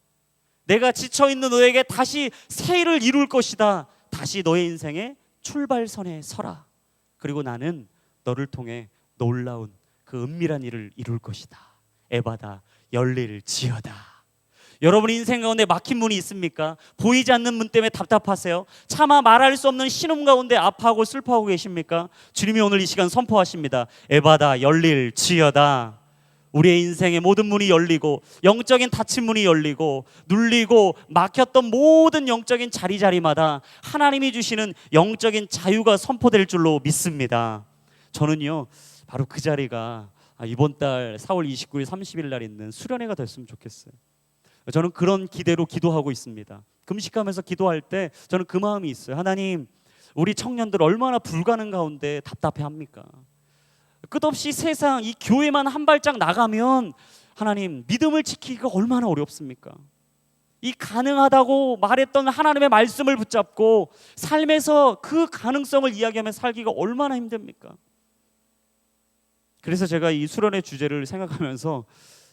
내가 지쳐있는 너에게 다시 새 일을 이룰 것이다. 다시 너의 인생의 출발선에 서라. 그리고 나는 너를 통해 놀라운 그 은밀한 일을 이룰 것이다. 에바다, 열릴지어다. 여러분 인생 가운데 막힌 문이 있습니까? 보이지 않는 문 때문에 답답하세요? 차마 말할 수 없는 신음 가운데 아파하고 슬퍼하고 계십니까? 주님이 오늘 이 시간 선포하십니다. 에바다, 열릴지어다. 우리의 인생의 모든 문이 열리고 영적인 닫힌 문이 열리고 눌리고 막혔던 모든 영적인 자리마다 하나님이 주시는 영적인 자유가 선포될 줄로 믿습니다. 저는요 바로 그 자리가 이번 달 4월 29일 30일 날 있는 수련회가 됐으면 좋겠어요. 저는 그런 기대로 기도하고 있습니다. 금식하면서 기도할 때 저는 그 마음이 있어요. 하나님, 우리 청년들 얼마나 불가능 가운데 답답해합니까? 끝없이 세상 이 교회만 한 발짝 나가면 하나님 믿음을 지키기가 얼마나 어렵습니까? 이 가능하다고 말했던 하나님의 말씀을 붙잡고 삶에서 그 가능성을 이야기하며 살기가 얼마나 힘듭니까? 그래서 제가 이 수련의 주제를 생각하면서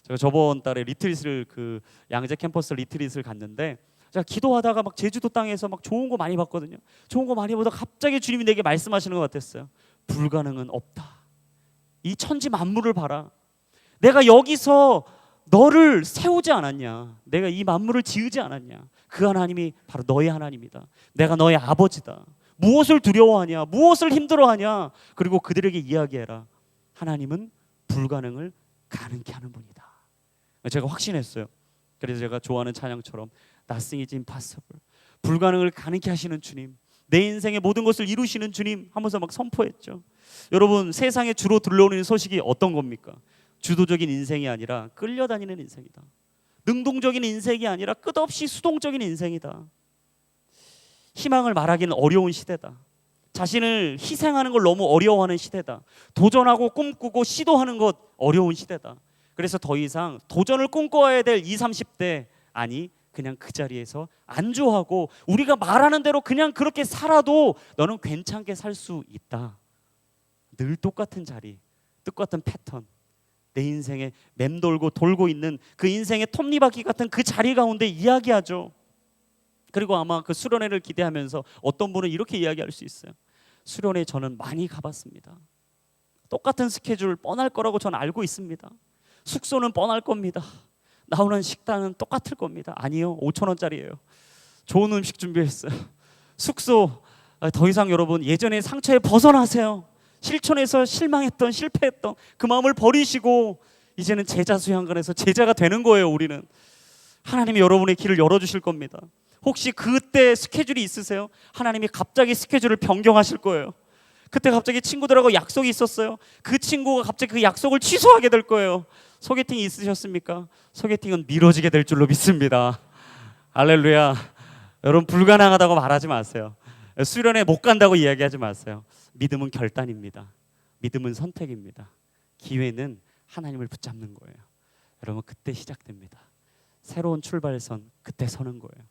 제가 저번 달에 리트릿을 그 양재 캠퍼스 리트릿을 갔는데 제가 기도하다가 막 제주도 땅에서 막 좋은 거 많이 봤거든요. 좋은 거 많이 보다 갑자기 주님이 내게 말씀하시는 것 같았어요. 불가능은 없다. 이 천지 만물을 봐라. 내가 여기서 너를 세우지 않았냐? 내가 이 만물을 지으지 않았냐? 그 하나님이 바로 너의 하나님이다. 내가 너의 아버지다. 무엇을 두려워하냐? 무엇을 힘들어하냐? 그리고 그들에게 이야기해라. 하나님은 불가능을 가능케 하는 분이다. 제가 확신했어요. 그래서 제가 좋아하는 찬양처럼 Nothing is impossible. 불가능을 가능케 하시는 주님, 내 인생의 모든 것을 이루시는 주님 하면서 막 선포했죠. 여러분, 세상에 주로 들려오는 소식이 어떤 겁니까? 주도적인 인생이 아니라 끌려다니는 인생이다. 능동적인 인생이 아니라 끝없이 수동적인 인생이다. 희망을 말하기는 어려운 시대다. 자신을 희생하는 걸 너무 어려워하는 시대다. 도전하고 꿈꾸고 시도하는 것 어려운 시대다. 그래서 더 이상 도전을 꿈꿔야 될 20, 30대 아니 그냥 그 자리에서 안주하고 우리가 말하는 대로 그냥 그렇게 살아도 너는 괜찮게 살 수 있다. 늘 똑같은 자리, 똑같은 패턴, 내 인생에 맴돌고 돌고 있는 그 인생의 톱니바퀴 같은 그 자리 가운데 이야기하죠. 그리고 아마 그 수련회를 기대하면서 어떤 분은 이렇게 이야기할 수 있어요. 수련회 저는 많이 가봤습니다. 똑같은 스케줄 뻔할 거라고 저는 알고 있습니다. 숙소는 뻔할 겁니다. 나오는 식단은 똑같을 겁니다. 아니요, 5,000원짜리예요. 좋은 음식 준비했어요. 숙소 더 이상 여러분 예전의 상처에 벗어나세요. 실천해서 실망했던 실패했던 그 마음을 버리시고 이제는 제자 수양관에서 제자가 되는 거예요. 우리는 하나님이 여러분의 길을 열어주실 겁니다. 혹시 그때 스케줄이 있으세요? 하나님이 갑자기 스케줄을 변경하실 거예요. 그때 갑자기 친구들하고 약속이 있었어요. 그 친구가 갑자기 그 약속을 취소하게 될 거예요. 소개팅이 있으셨습니까? 소개팅은 미뤄지게 될 줄로 믿습니다. 할렐루야. 여러분 불가능하다고 말하지 마세요. 수련회 못 간다고 이야기하지 마세요. 믿음은 결단입니다. 믿음은 선택입니다. 기회는 하나님을 붙잡는 거예요. 여러분 그때 시작됩니다. 새로운 출발선 그때 서는 거예요.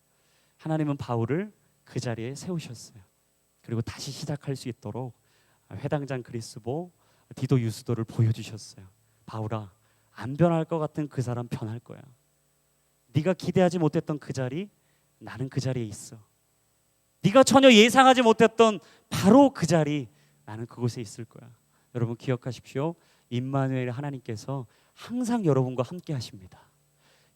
하나님은 바울을 그 자리에 세우셨어요. 그리고 다시 시작할 수 있도록 회당장 그리스보, 디도 유스도를 보여주셨어요. 바울아, 안 변할 것 같은 그 사람 변할 거야. 네가 기대하지 못했던 그 자리, 나는 그 자리에 있어. 네가 전혀 예상하지 못했던 바로 그 자리, 나는 그곳에 있을 거야. 여러분 기억하십시오. 임마누엘 하나님께서 항상 여러분과 함께 하십니다.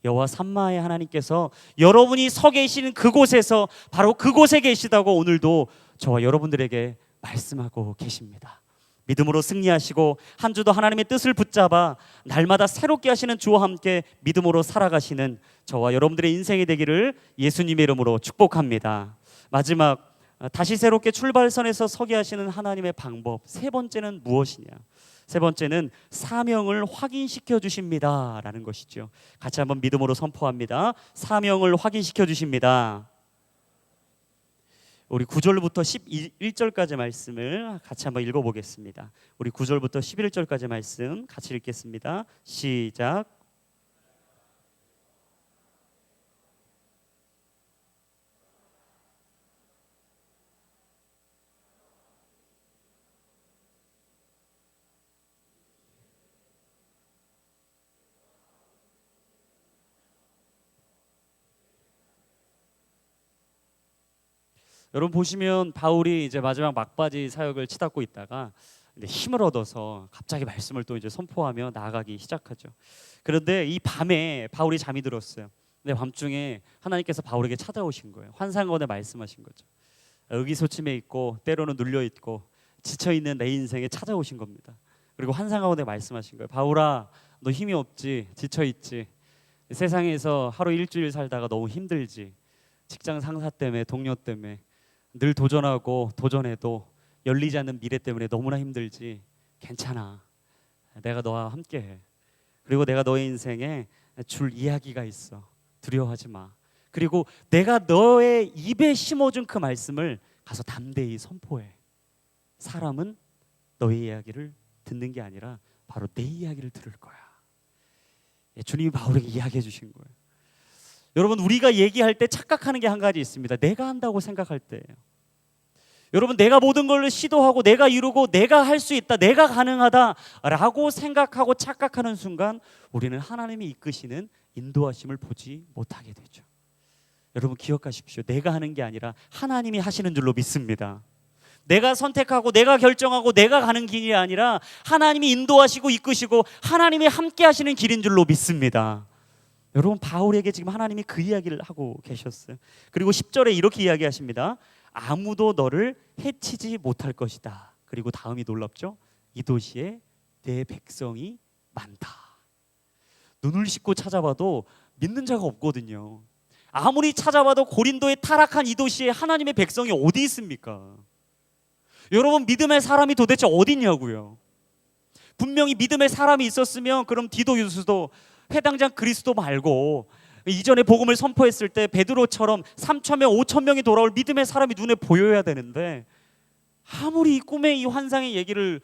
여호와 삼마의 하나님께서 여러분이 서 계시는 그곳에서 바로 그곳에 계시다고 오늘도 저와 여러분들에게 말씀하고 계십니다. 믿음으로 승리하시고 한 주도 하나님의 뜻을 붙잡아 날마다 새롭게 하시는 주와 함께 믿음으로 살아가시는 저와 여러분들의 인생이 되기를 예수님의 이름으로 축복합니다. 마지막 다시 새롭게 출발선에서 서게 하시는 하나님의 방법 세 번째는 무엇이냐? 세 번째는 사명을 확인시켜 주십니다 라는 것이죠. 같이 한번 믿음으로 선포합니다. 사명을 확인시켜 주십니다. 우리 9절부터 11절까지 말씀을 같이 한번 읽어보겠습니다. 우리 9절부터 11절까지 말씀 같이 읽겠습니다. 시작. 여러분 보시면 바울이 이제 마지막 막바지 사역을 치닫고 있다가 힘을 얻어서 갑자기 말씀을 또 이제 선포하며 나아가기 시작하죠. 그런데 이 밤에 바울이 잠이 들었어요. 근데 밤중에 하나님께서 바울에게 찾아오신 거예요. 환상 가운데 말씀하신 거죠. 의기소침해 있고 때로는 눌려 있고 지쳐 있는 내 인생에 찾아오신 겁니다. 그리고 환상 가운데 말씀하신 거예요. 바울아, 너 힘이 없지, 지쳐 있지, 세상에서 하루 일주일 살다가 너무 힘들지, 직장 상사 때문에, 동료 때문에 늘 도전하고 도전해도 열리지 않는 미래 때문에 너무나 힘들지. 괜찮아, 내가 너와 함께해. 그리고 내가 너의 인생에 줄 이야기가 있어. 두려워하지 마. 그리고 내가 너의 입에 심어준 그 말씀을 가서 담대히 선포해. 사람은 너의 이야기를 듣는 게 아니라 바로 내 이야기를 들을 거야. 주님이 바울에게 이야기해 주신 거예요. 여러분, 우리가 얘기할 때 착각하는 게 한 가지 있습니다. 내가 한다고 생각할 때예요. 여러분, 내가 모든 걸 시도하고 내가 이루고 내가 할 수 있다, 내가 가능하다라고 생각하고 착각하는 순간 우리는 하나님이 이끄시는 인도하심을 보지 못하게 되죠. 여러분, 기억하십시오. 내가 하는 게 아니라 하나님이 하시는 줄로 믿습니다. 내가 선택하고 내가 결정하고 내가 가는 길이 아니라 하나님이 인도하시고 이끄시고 하나님이 함께 하시는 길인 줄로 믿습니다. 여러분, 바울에게 지금 하나님이 그 이야기를 하고 계셨어요. 그리고 10절에 이렇게 이야기하십니다. 아무도 너를 해치지 못할 것이다. 그리고 다음이 놀랍죠. 이 도시에 내 백성이 많다. 눈을 씻고 찾아봐도 믿는 자가 없거든요. 아무리 찾아봐도 고린도의 타락한 이 도시에 하나님의 백성이 어디 있습니까? 여러분, 믿음의 사람이 도대체 어디 있냐고요. 분명히 믿음의 사람이 있었으면 그럼 디도 유수도 해당장 그리스도 말고 이전에 복음을 선포했을 때 베드로처럼 3,000명 5,000명이 돌아올 믿음의 사람이 눈에 보여야 되는데, 아무리 이 꿈의 이 환상의 얘기를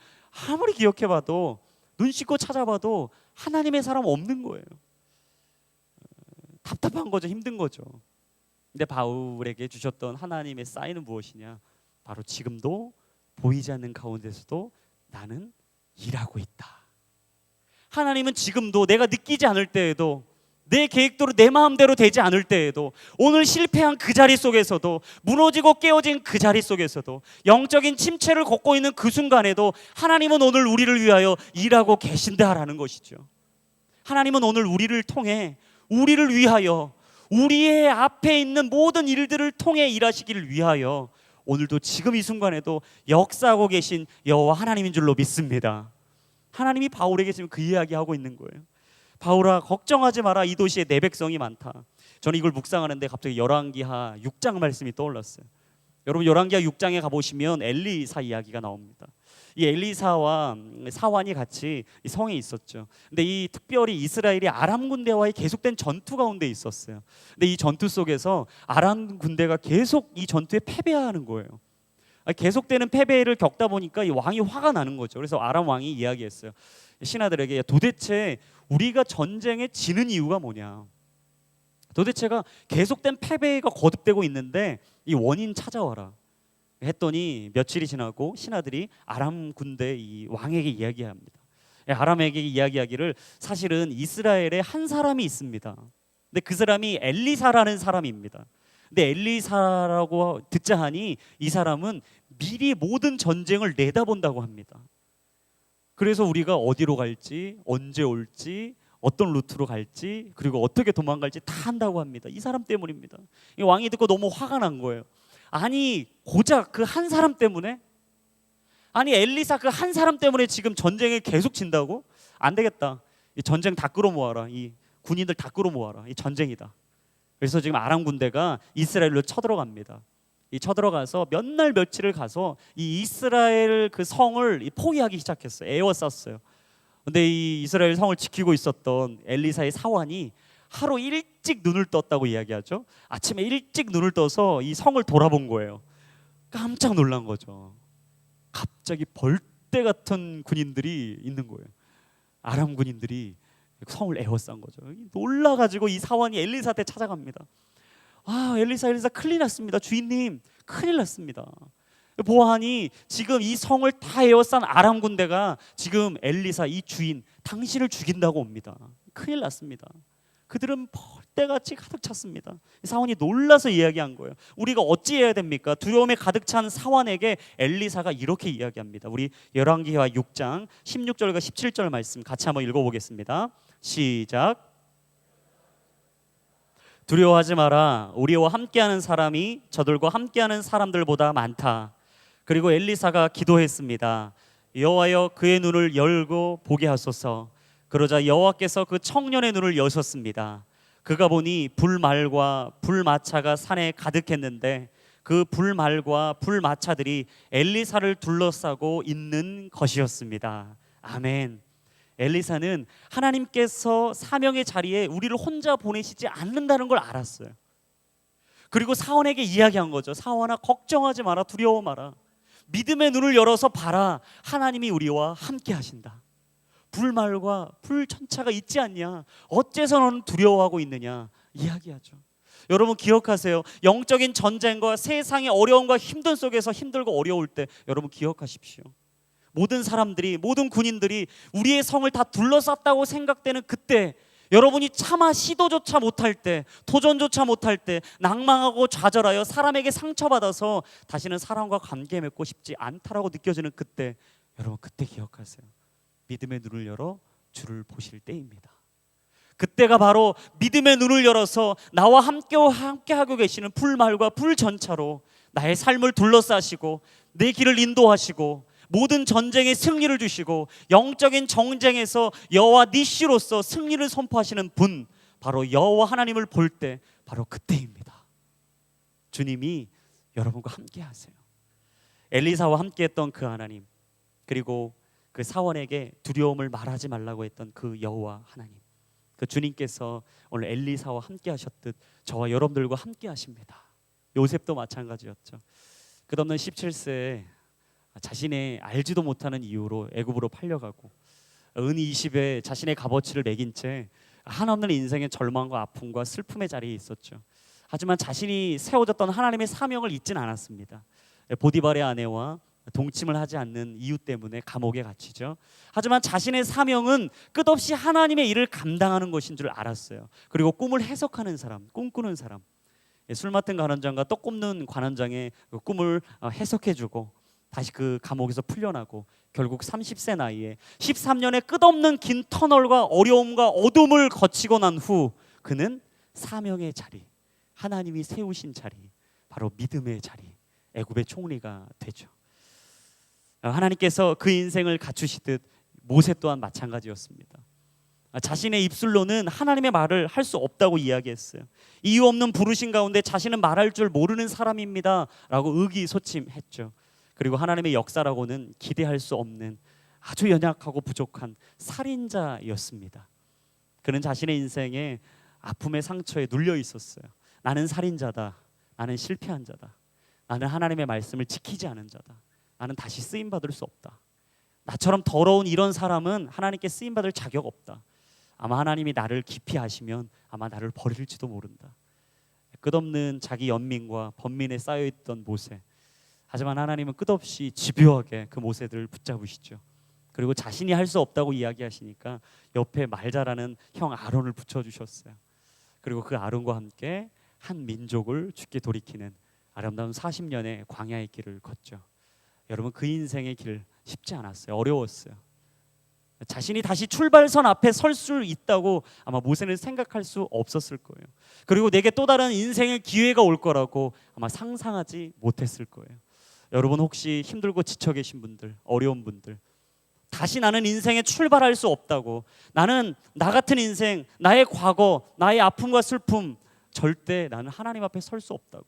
아무리 기억해봐도 눈 씻고 찾아봐도 하나님의 사람 없는 거예요. 답답한 거죠. 힘든 거죠. 근데 바울에게 주셨던 하나님의 사인은 무엇이냐? 바로 지금도 보이지 않는 가운데서도 나는 일하고 있다. 하나님은 지금도 내가 느끼지 않을 때에도, 내 계획대로 내 마음대로 되지 않을 때에도, 오늘 실패한 그 자리 속에서도, 무너지고 깨어진 그 자리 속에서도, 영적인 침체를 걷고 있는 그 순간에도 하나님은 오늘 우리를 위하여 일하고 계신다라는 것이죠. 하나님은 오늘 우리를 통해, 우리를 위하여, 우리의 앞에 있는 모든 일들을 통해 일하시기를 위하여 오늘도 지금 이 순간에도 역사하고 계신 여호와 하나님인 줄로 믿습니다. 하나님이 바울에게 지금 그 이야기하고 있는 거예요. 바울아, 걱정하지 마라. 이 도시에 내 백성이 많다. 저는 이걸 묵상하는데 갑자기 열왕기하 6장 말씀이 떠올랐어요. 여러분, 열왕기하 6장에 가보시면 엘리사 이야기가 나옵니다. 이 엘리사와 사환이 같이 이 성에 있었죠. 근데 이 특별히 이스라엘이 아람 군대와의 계속된 전투 가운데 있었어요. 근데 이 전투 속에서 아람 군대가 계속 이 전투에 패배하는 거예요. 계속되는 패배를 겪다 보니까 이 왕이 화가 나는 거죠. 그래서 아람 왕이 이야기했어요. 신하들에게, 도대체 우리가 전쟁에 지는 이유가 뭐냐? 도대체가 계속된 패배가 거듭되고 있는데 이 원인 찾아와라. 했더니 며칠이 지나고 신하들이 아람 군대 이 왕에게 이야기합니다. 아람에게 이야기하기를 사실은 이스라엘에 한 사람이 있습니다. 근데 그 사람이 엘리사라는 사람입니다. 근데 엘리사라고 듣자 하니 이 사람은 미리 모든 전쟁을 내다본다고 합니다. 그래서 우리가 어디로 갈지, 언제 올지, 어떤 루트로 갈지, 그리고 어떻게 도망갈지 다 한다고 합니다. 이 사람 때문입니다. 이 왕이 듣고 너무 화가 난 거예요. 아니, 고작 그 한 사람 때문에? 아니, 엘리사 그 한 사람 때문에 지금 전쟁에 계속 진다고? 안 되겠다. 이 전쟁 다 끌어모아라. 이 군인들 다 끌어모아라. 이 전쟁이다. 그래서 지금 아람 군대가 이스라엘로 쳐들어갑니다. 이 쳐들어가서 몇 날 며칠을 가서 이 이스라엘 그 성을 포위하기 시작했어요. 에워쌌어요. 근데 이 이스라엘 성을 지키고 있었던 엘리사의 사환이 하루 일찍 눈을 떴다고 이야기하죠. 아침에 일찍 눈을 떠서 이 성을 돌아본 거예요. 깜짝 놀란 거죠. 갑자기 벌떼 같은 군인들이 있는 거예요. 아람 군인들이 성을 에워싼 거죠. 놀라가지고 이 사환이 엘리사한테 찾아갑니다. 아, 엘리사 큰일 났습니다. 주인님, 큰일 났습니다. 보아하니 지금 이 성을 다 에워싼 아람 군대가 지금 엘리사 이 주인 당신을 죽인다고 옵니다. 큰일 났습니다. 그들은 벌떼같이 가득 찼습니다. 사환이 놀라서 이야기한 거예요. 우리가 어찌해야 됩니까? 두려움에 가득 찬 사환에게 엘리사가 이렇게 이야기합니다. 우리 열왕기하 6장 16절과 17절 말씀 같이 한번 읽어보겠습니다. 시작. 두려워하지 마라. 우리와 함께하는 사람이 저들과 함께하는 사람들보다 많다. 그리고 엘리사가 기도했습니다. 여호와여, 그의 눈을 열고 보게 하소서. 그러자 여호와께서 그 청년의 눈을 여셨습니다. 그가 보니 불말과 불마차가 산에 가득했는데 그 불말과 불마차들이 엘리사를 둘러싸고 있는 것이었습니다. 아멘. 엘리사는 하나님께서 사명의 자리에 우리를 혼자 보내시지 않는다는 걸 알았어요. 그리고 사원에게 이야기한 거죠. 사원아, 걱정하지 마라, 두려워 마라. 믿음의 눈을 열어서 봐라. 하나님이 우리와 함께 하신다. 불말과 불천차가 있지 않냐? 어째서 너는 두려워하고 있느냐? 이야기하죠. 여러분 기억하세요. 영적인 전쟁과 세상의 어려움과 힘든 속에서 힘들고 어려울 때 여러분 기억하십시오. 모든 사람들이, 모든 군인들이 우리의 성을 다 둘러쌌다고 생각되는 그때, 여러분이 차마 시도조차 못할 때, 도전조차 못할 때, 낭망하고 좌절하여 사람에게 상처받아서 다시는 사람과 관계 맺고 싶지 않다라고 느껴지는 그때, 여러분 그때 기억하세요. 믿음의 눈을 열어 주를 보실 때입니다. 그때가 바로 믿음의 눈을 열어서 나와 함께하고 계시는 불말과 불전차로 나의 삶을 둘러싸시고 내 길을 인도하시고 모든 전쟁에 승리를 주시고 영적인 정쟁에서 여호와 니시로서 승리를 선포하시는 분, 바로 여호와 하나님을 볼 때 바로 그때입니다. 주님이 여러분과 함께 하세요. 엘리사와 함께 했던 그 하나님, 그리고 그 사원에게 두려움을 말하지 말라고 했던 그 여호와 하나님, 그 주님께서 오늘 엘리사와 함께 하셨듯 저와 여러분들과 함께 하십니다. 요셉도 마찬가지였죠. 끝없는 17세에 자신의 알지도 못하는 이유로 애굽으로 팔려가고 은 20에 자신의 값어치를 매긴 채 한없는 인생의 절망과 아픔과 슬픔의 자리에 있었죠. 하지만 자신이 세워졌던 하나님의 사명을 잊지는 않았습니다. 보디발의 아내와 동침을 하지 않는 이유 때문에 감옥에 갇히죠. 하지만 자신의 사명은 끝없이 하나님의 일을 감당하는 것인 줄 알았어요. 그리고 꿈을 해석하는 사람, 꿈꾸는 사람, 술 맡은 관원장과 떡 굽는 관원장의 꿈을 해석해주고 다시 그 감옥에서 풀려나고 결국 30세 나이에 13년의 끝없는 긴 터널과 어려움과 어둠을 거치고 난 후 그는 사명의 자리, 하나님이 세우신 자리, 바로 믿음의 자리, 애굽의 총리가 되죠. 하나님께서 그 인생을 갖추시듯 모세 또한 마찬가지였습니다. 자신의 입술로는 하나님의 말을 할 수 없다고 이야기했어요. 이유 없는 부르심 가운데 자신은 말할 줄 모르는 사람입니다 라고 의기소침했죠. 그리고 하나님의 역사라고는 기대할 수 없는 아주 연약하고 부족한 살인자였습니다. 그는 자신의 인생에 아픔의 상처에 눌려 있었어요. 나는 살인자다. 나는 실패한 자다. 나는 하나님의 말씀을 지키지 않은 자다. 나는 다시 쓰임받을 수 없다. 나처럼 더러운 이런 사람은 하나님께 쓰임받을 자격 없다. 아마 하나님이 나를 깊이 아시면 아마 나를 버릴지도 모른다. 끝없는 자기 연민과 번민에 쌓여있던 모세, 하지만 하나님은 끝없이 집요하게 그 모세들을 붙잡으시죠. 그리고 자신이 할 수 없다고 이야기하시니까 옆에 말 잘하는 형 아론을 붙여주셨어요. 그리고 그 아론과 함께 한 민족을 주께 돌이키는 아름다운 40년의 광야의 길을 걷죠. 여러분 그 인생의 길 쉽지 않았어요. 어려웠어요. 자신이 다시 출발선 앞에 설 수 있다고 아마 모세는 생각할 수 없었을 거예요. 그리고 내게 또 다른 인생의 기회가 올 거라고 아마 상상하지 못했을 거예요. 여러분 혹시 힘들고 지쳐 계신 분들, 어려운 분들, 다시 나는 인생에 출발할 수 없다고, 나는 나 같은 인생, 나의 과거, 나의 아픔과 슬픔, 절대 나는 하나님 앞에 설 수 없다고,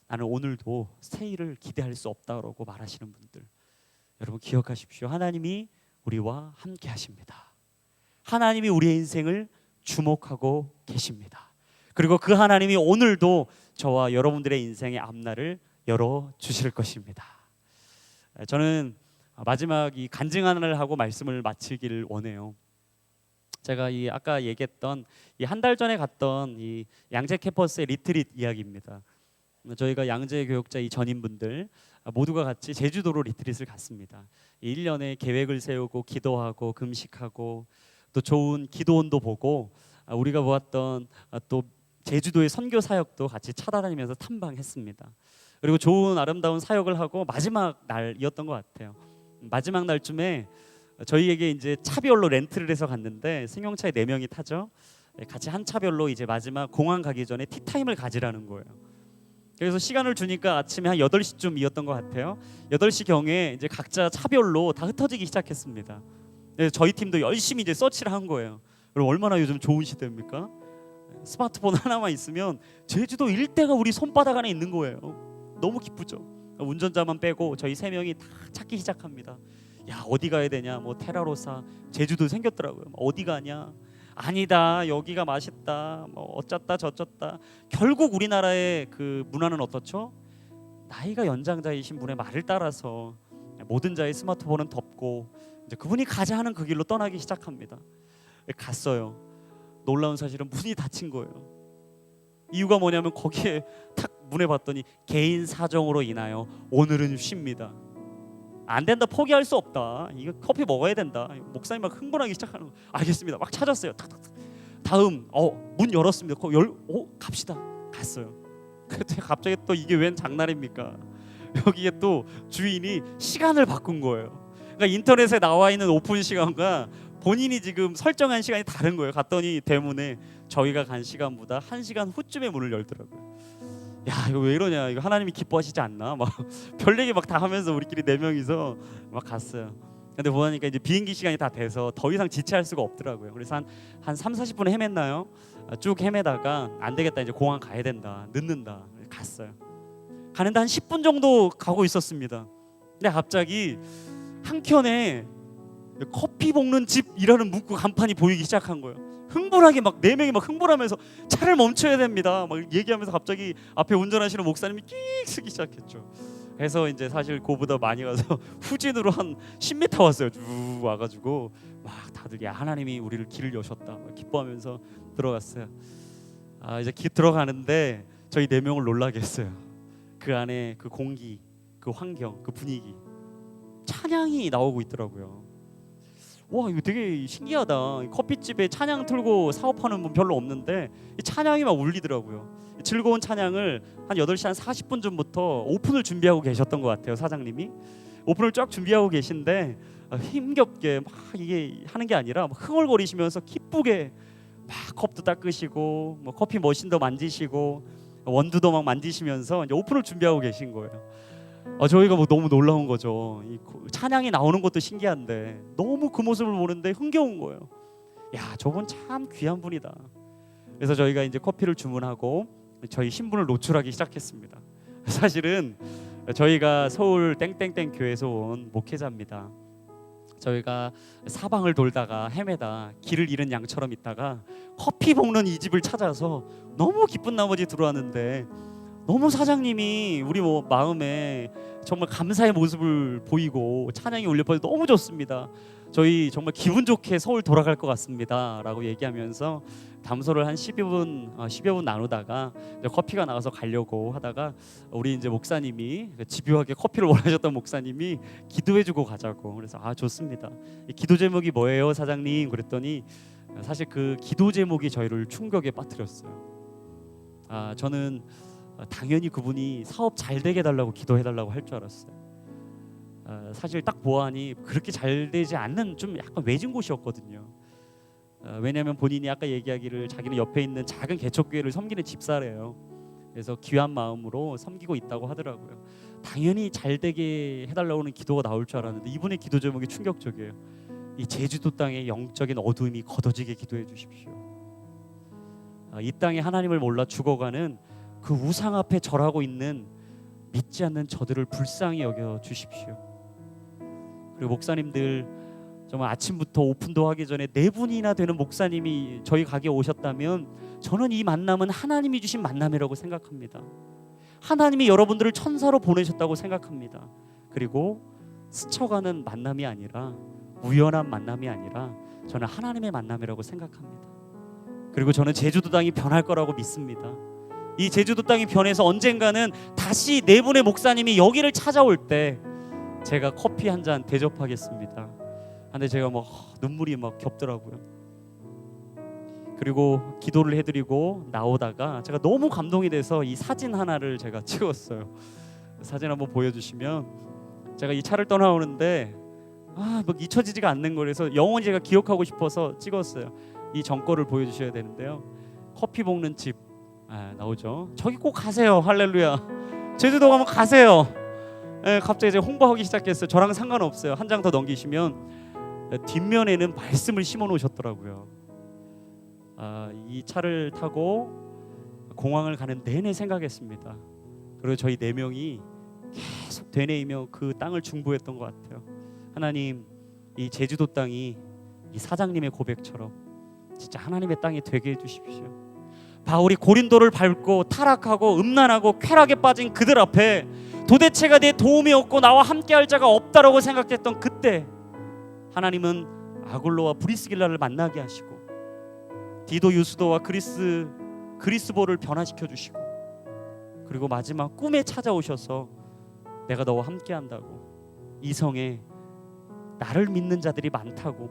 나는 오늘도 새 일을 기대할 수 없다고 말하시는 분들, 여러분 기억하십시오. 하나님이 우리와 함께 하십니다. 하나님이 우리의 인생을 주목하고 계십니다. 그리고 그 하나님이 오늘도 저와 여러분들의 인생의 앞날을 열어주실 것입니다. 저는 마지막 이 간증하나를 하고 말씀을 마치기를 원해요. 제가 이 아까 얘기했던 이 한 달 전에 갔던 이 양재 캠퍼스의 리트릿 이야기입니다. 저희가 양재 교육자 이 전임분들 모두가 같이 제주도로 리트릿을 갔습니다. 1년에 계획을 세우고 기도하고 금식하고 또 좋은 기도원도 보고 우리가 보았던 또 제주도의 선교 사역도 같이 찾아다니면서 탐방했습니다. 그리고 좋은 아름다운 사역을 하고 마지막 날이었던 것 같아요. 마지막 날쯤에 저희에게 이제 차별로 렌트를 해서 갔는데 승용차에 4명이 타죠. 같이 한 차별로 이제 마지막 공항 가기 전에 티타임을 가지라는 거예요. 그래서 시간을 주니까 아침에 한 8시쯤이었던 것 같아요. 8시 경에 이제 각자 차별로 다 흩어지기 시작했습니다. 저희 팀도 열심히 이제 서치를 한 거예요. 그럼 얼마나 요즘 좋은 시대입니까? 스마트폰 하나만 있으면 제주도 일대가 우리 손바닥 안에 있는 거예요. 너무 기쁘죠. 운전자만 빼고 저희 3명이 다 찾기 시작합니다. 야, 어디 가야 되냐? 뭐 테라로사 제주도 생겼더라고요. 어디 가냐? 아니다, 여기가 맛있다. 뭐 어쩌다 저쩌다. 결국 우리나라의 그 문화는 어떻죠? 나이가 연장자이신 분의 말을 따라서 모든 자의 스마트폰은 덮고 이제 그분이 가자 하는 그 길로 떠나기 시작합니다. 갔어요. 놀라운 사실은 문이 닫힌 거예요. 이유가 뭐냐면 거기에 탁 문에 봤더니 개인 사정으로 인하여 오늘은 쉽니다. 안 된다, 포기할 수 없다. 이거 커피 먹어야 된다. 목사님 막 흥분하기 시작하는 거. 알겠습니다. 막 찾았어요. 탁탁탁. 다음 문 열었습니다. 갑시다. 갔어요. 그때 갑자기 또 이게 웬 장난입니까? 여기에 또 주인이 시간을 바꾼 거예요. 그러니까 인터넷에 나와 있는 오픈 시간과 본인이 지금 설정한 시간이 다른 거예요. 갔더니 대문에 저희가 간 시간보다 1시간 후쯤에 문을 열더라고요. 야, 이거 왜 이러냐? 이거 하나님이 기뻐하시지 않나? 막 별 얘기 막 다 하면서 우리끼리 4명이서 막 갔어요. 근데 보니까 이제 비행기 시간이 다 돼서 더 이상 지체할 수가 없더라고요. 그래서 한 3-40분 헤맸나요? 쭉 헤매다가 안 되겠다, 이제 공항 가야 된다, 늦는다. 갔어요. 가는데 한 10분 정도 가고 있었습니다. 근데 갑자기 한켠에 커피 볶는 집이라는 문구 간판이 보이기 시작한 거예요. 흥분하게 막 4명이 막 흥분하면서 차를 멈춰야 됩니다 막 얘기하면서 갑자기 앞에 운전하시는 목사님이 끽 쓰기 시작했죠. 그래서 이제 사실 그보다 많이 가서 후진으로 한 10m 왔어요. 쭉 와가지고 막 다들 야, 하나님이 우리를 길을 여셨다 막 기뻐하면서 들어갔어요. 이제 들어가는데 저희 4명을 놀라게 했어요. 그 안에 그 공기, 그 환경, 그 분위기, 찬양이 나오고 있더라고요. 와, 이거 되게 신기하다. 커피집에 찬양 틀고 사업하는 분 별로 없는데 이 찬양이 막 울리더라고요. 즐거운 찬양을 한 8시 한 40분 전부터 오픈을 준비하고 계셨던 것 같아요. 사장님이 오픈을 쫙 준비하고 계신데 힘겹게 막 이게 하는 게 아니라 막 흥얼거리시면서 기쁘게 막 컵도 닦으시고 뭐 커피 머신도 만지시고 원두도 막 만지시면서 이제 오픈을 준비하고 계신 거예요. 저희가 뭐 너무 놀라운 거죠. 이 찬양이 나오는 것도 신기한데 너무 그 모습을 보는데 흥겨운 거예요. 야, 저분 참 귀한 분이다. 그래서 저희가 이제 커피를 주문하고 저희 신분을 노출하기 시작했습니다. 사실은 저희가 서울 땡땡땡 교회에서 온 목회자입니다. 저희가 사방을 돌다가 헤매다 길을 잃은 양처럼 있다가 커피 볶는 이 집을 찾아서 너무 기쁜 나머지 들어왔는데 너무 사장님이 우리 마음에 정말 감사의 모습을 보이고 찬양이 울려퍼서 너무 좋습니다. 저희 정말 기분 좋게 서울 돌아갈 것 같습니다 라고 얘기하면서 담소를 한 10여 분 나누다가 이제 커피가 나가서 가려고 하다가 우리 이제 목사님이 집요하게 커피를 원하셨던 목사님이 기도해주고 가자고. 그래서 좋습니다. 이 기도 제목이 뭐예요 사장님? 그랬더니 사실 그 기도 제목이 저희를 충격에 빠뜨렸어요. 저는 당연히 그분이 사업 잘 되게 해달라고 기도해달라고 할 줄 알았어요. 사실 딱 보아하니 그렇게 잘 되지 않는 좀 약간 외진 곳이었거든요. 왜냐하면 본인이 아까 얘기하기를 자기는 옆에 있는 작은 개척교회를 섬기는 집사래요. 그래서 귀한 마음으로 섬기고 있다고 하더라고요. 당연히 잘 되게 해달라고는 기도가 나올 줄 알았는데 이분의 기도 제목이 충격적이에요. 이 제주도 땅의 영적인 어두움이 걷어지게 기도해 주십시오. 이 땅에 하나님을 몰라 죽어가는 그 우상 앞에 절하고 있는 믿지 않는 저들을 불쌍히 여겨 주십시오. 그리고 목사님들 정말 아침부터 오픈도 하기 전에 4분이나 되는 목사님이 저희 가게에 오셨다면 저는 이 만남은 하나님이 주신 만남이라고 생각합니다. 하나님이 여러분들을 천사로 보내셨다고 생각합니다. 그리고 스쳐가는 만남이 아니라 우연한 만남이 아니라 저는 하나님의 만남이라고 생각합니다. 그리고 저는 제주도 땅이 변할 거라고 믿습니다. 이 제주도 땅이 변해서 언젠가는 다시 4분의 목사님이 여기를 찾아올 때 제가 커피 한 잔 대접하겠습니다. 근데 제가 막 눈물이 막 겹더라고요. 그리고 기도를 해드리고 나오다가 제가 너무 감동이 돼서 이 사진 하나를 제가 찍었어요. 사진 한번 보여주시면 제가 이 차를 떠나오는데 막 잊혀지지가 않는 거라서 영원히 제가 기억하고 싶어서 찍었어요. 이 전거를 보여주셔야 되는데요. 커피 볶는 집 나오죠. 저기 꼭 가세요. 할렐루야. 제주도 가면 가세요. 갑자기 이제 홍보하기 시작했어요. 저랑 상관없어요. 한 장 더 넘기시면 뒷면에는 말씀을 심어 놓으셨더라고요. 이 차를 타고 공항을 가는 내내 생각했습니다. 그리고 저희 4명이 계속 되뇌이며 그 땅을 중보했던 것 같아요. 하나님, 이 제주도 땅이 이 사장님의 고백처럼 진짜 하나님의 땅이 되게 해주십시오. 바울이 고린도를 밟고 타락하고 음란하고 쾌락에 빠진 그들 앞에 도대체가 내 도움이 없고 나와 함께할 자가 없다라고 생각했던 그때 하나님은 아굴로와 브리스길라를 만나게 하시고 디도 유스도와 그리스보를 변화시켜 주시고, 그리고 마지막 꿈에 찾아오셔서 내가 너와 함께한다고, 이 성에 나를 믿는 자들이 많다고,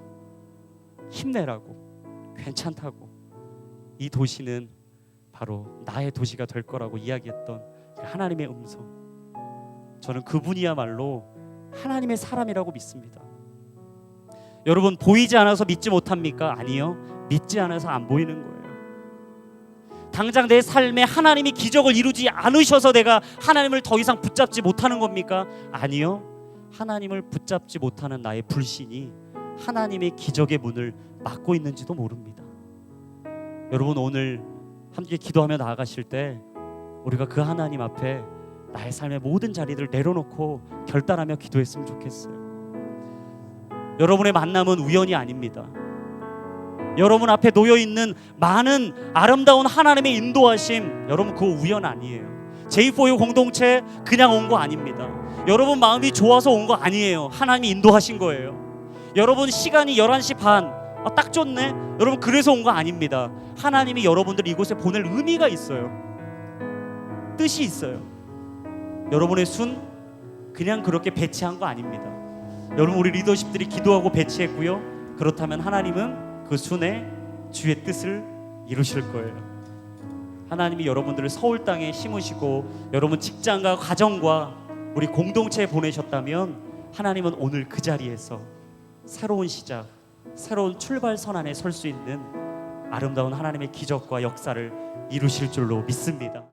힘내라고, 괜찮다고, 이 도시는 바로 나의 도시가 될 거라고 이야기했던 하나님의 음성, 저는 그분이야말로 하나님의 사람이라고 믿습니다. 여러분, 보이지 않아서 믿지 못합니까? 아니요, 믿지 않아서 안 보이는 거예요. 당장 내 삶에 하나님이 기적을 이루지 않으셔서 내가 하나님을 더 이상 붙잡지 못하는 겁니까? 아니요, 하나님을 붙잡지 못하는 나의 불신이 하나님의 기적의 문을 막고 있는지도 모릅니다. 여러분, 오늘 함께 기도하며 나아가실 때 우리가 그 하나님 앞에 나의 삶의 모든 자리들을 내려놓고 결단하며 기도했으면 좋겠어요. 여러분의 만남은 우연이 아닙니다. 여러분 앞에 놓여있는 많은 아름다운 하나님의 인도하심, 여러분 그거 우연 아니에요. J4U 공동체 그냥 온 거 아닙니다. 여러분 마음이 좋아서 온 거 아니에요. 하나님이 인도하신 거예요. 여러분 시간이 11시 반, 딱 좋네, 여러분 그래서 온 거 아닙니다. 하나님이 여러분들 이곳에 보낼 의미가 있어요. 뜻이 있어요. 여러분의 순 그냥 그렇게 배치한 거 아닙니다. 여러분, 우리 리더십들이 기도하고 배치했고요, 그렇다면 하나님은 그 순에 주의 뜻을 이루실 거예요. 하나님이 여러분들을 서울 땅에 심으시고 여러분 직장과 가정과 우리 공동체에 보내셨다면 하나님은 오늘 그 자리에서 새로운 시작, 새로운 출발선 안에 설 수 있는 아름다운 하나님의 기적과 역사를 이루실 줄로 믿습니다.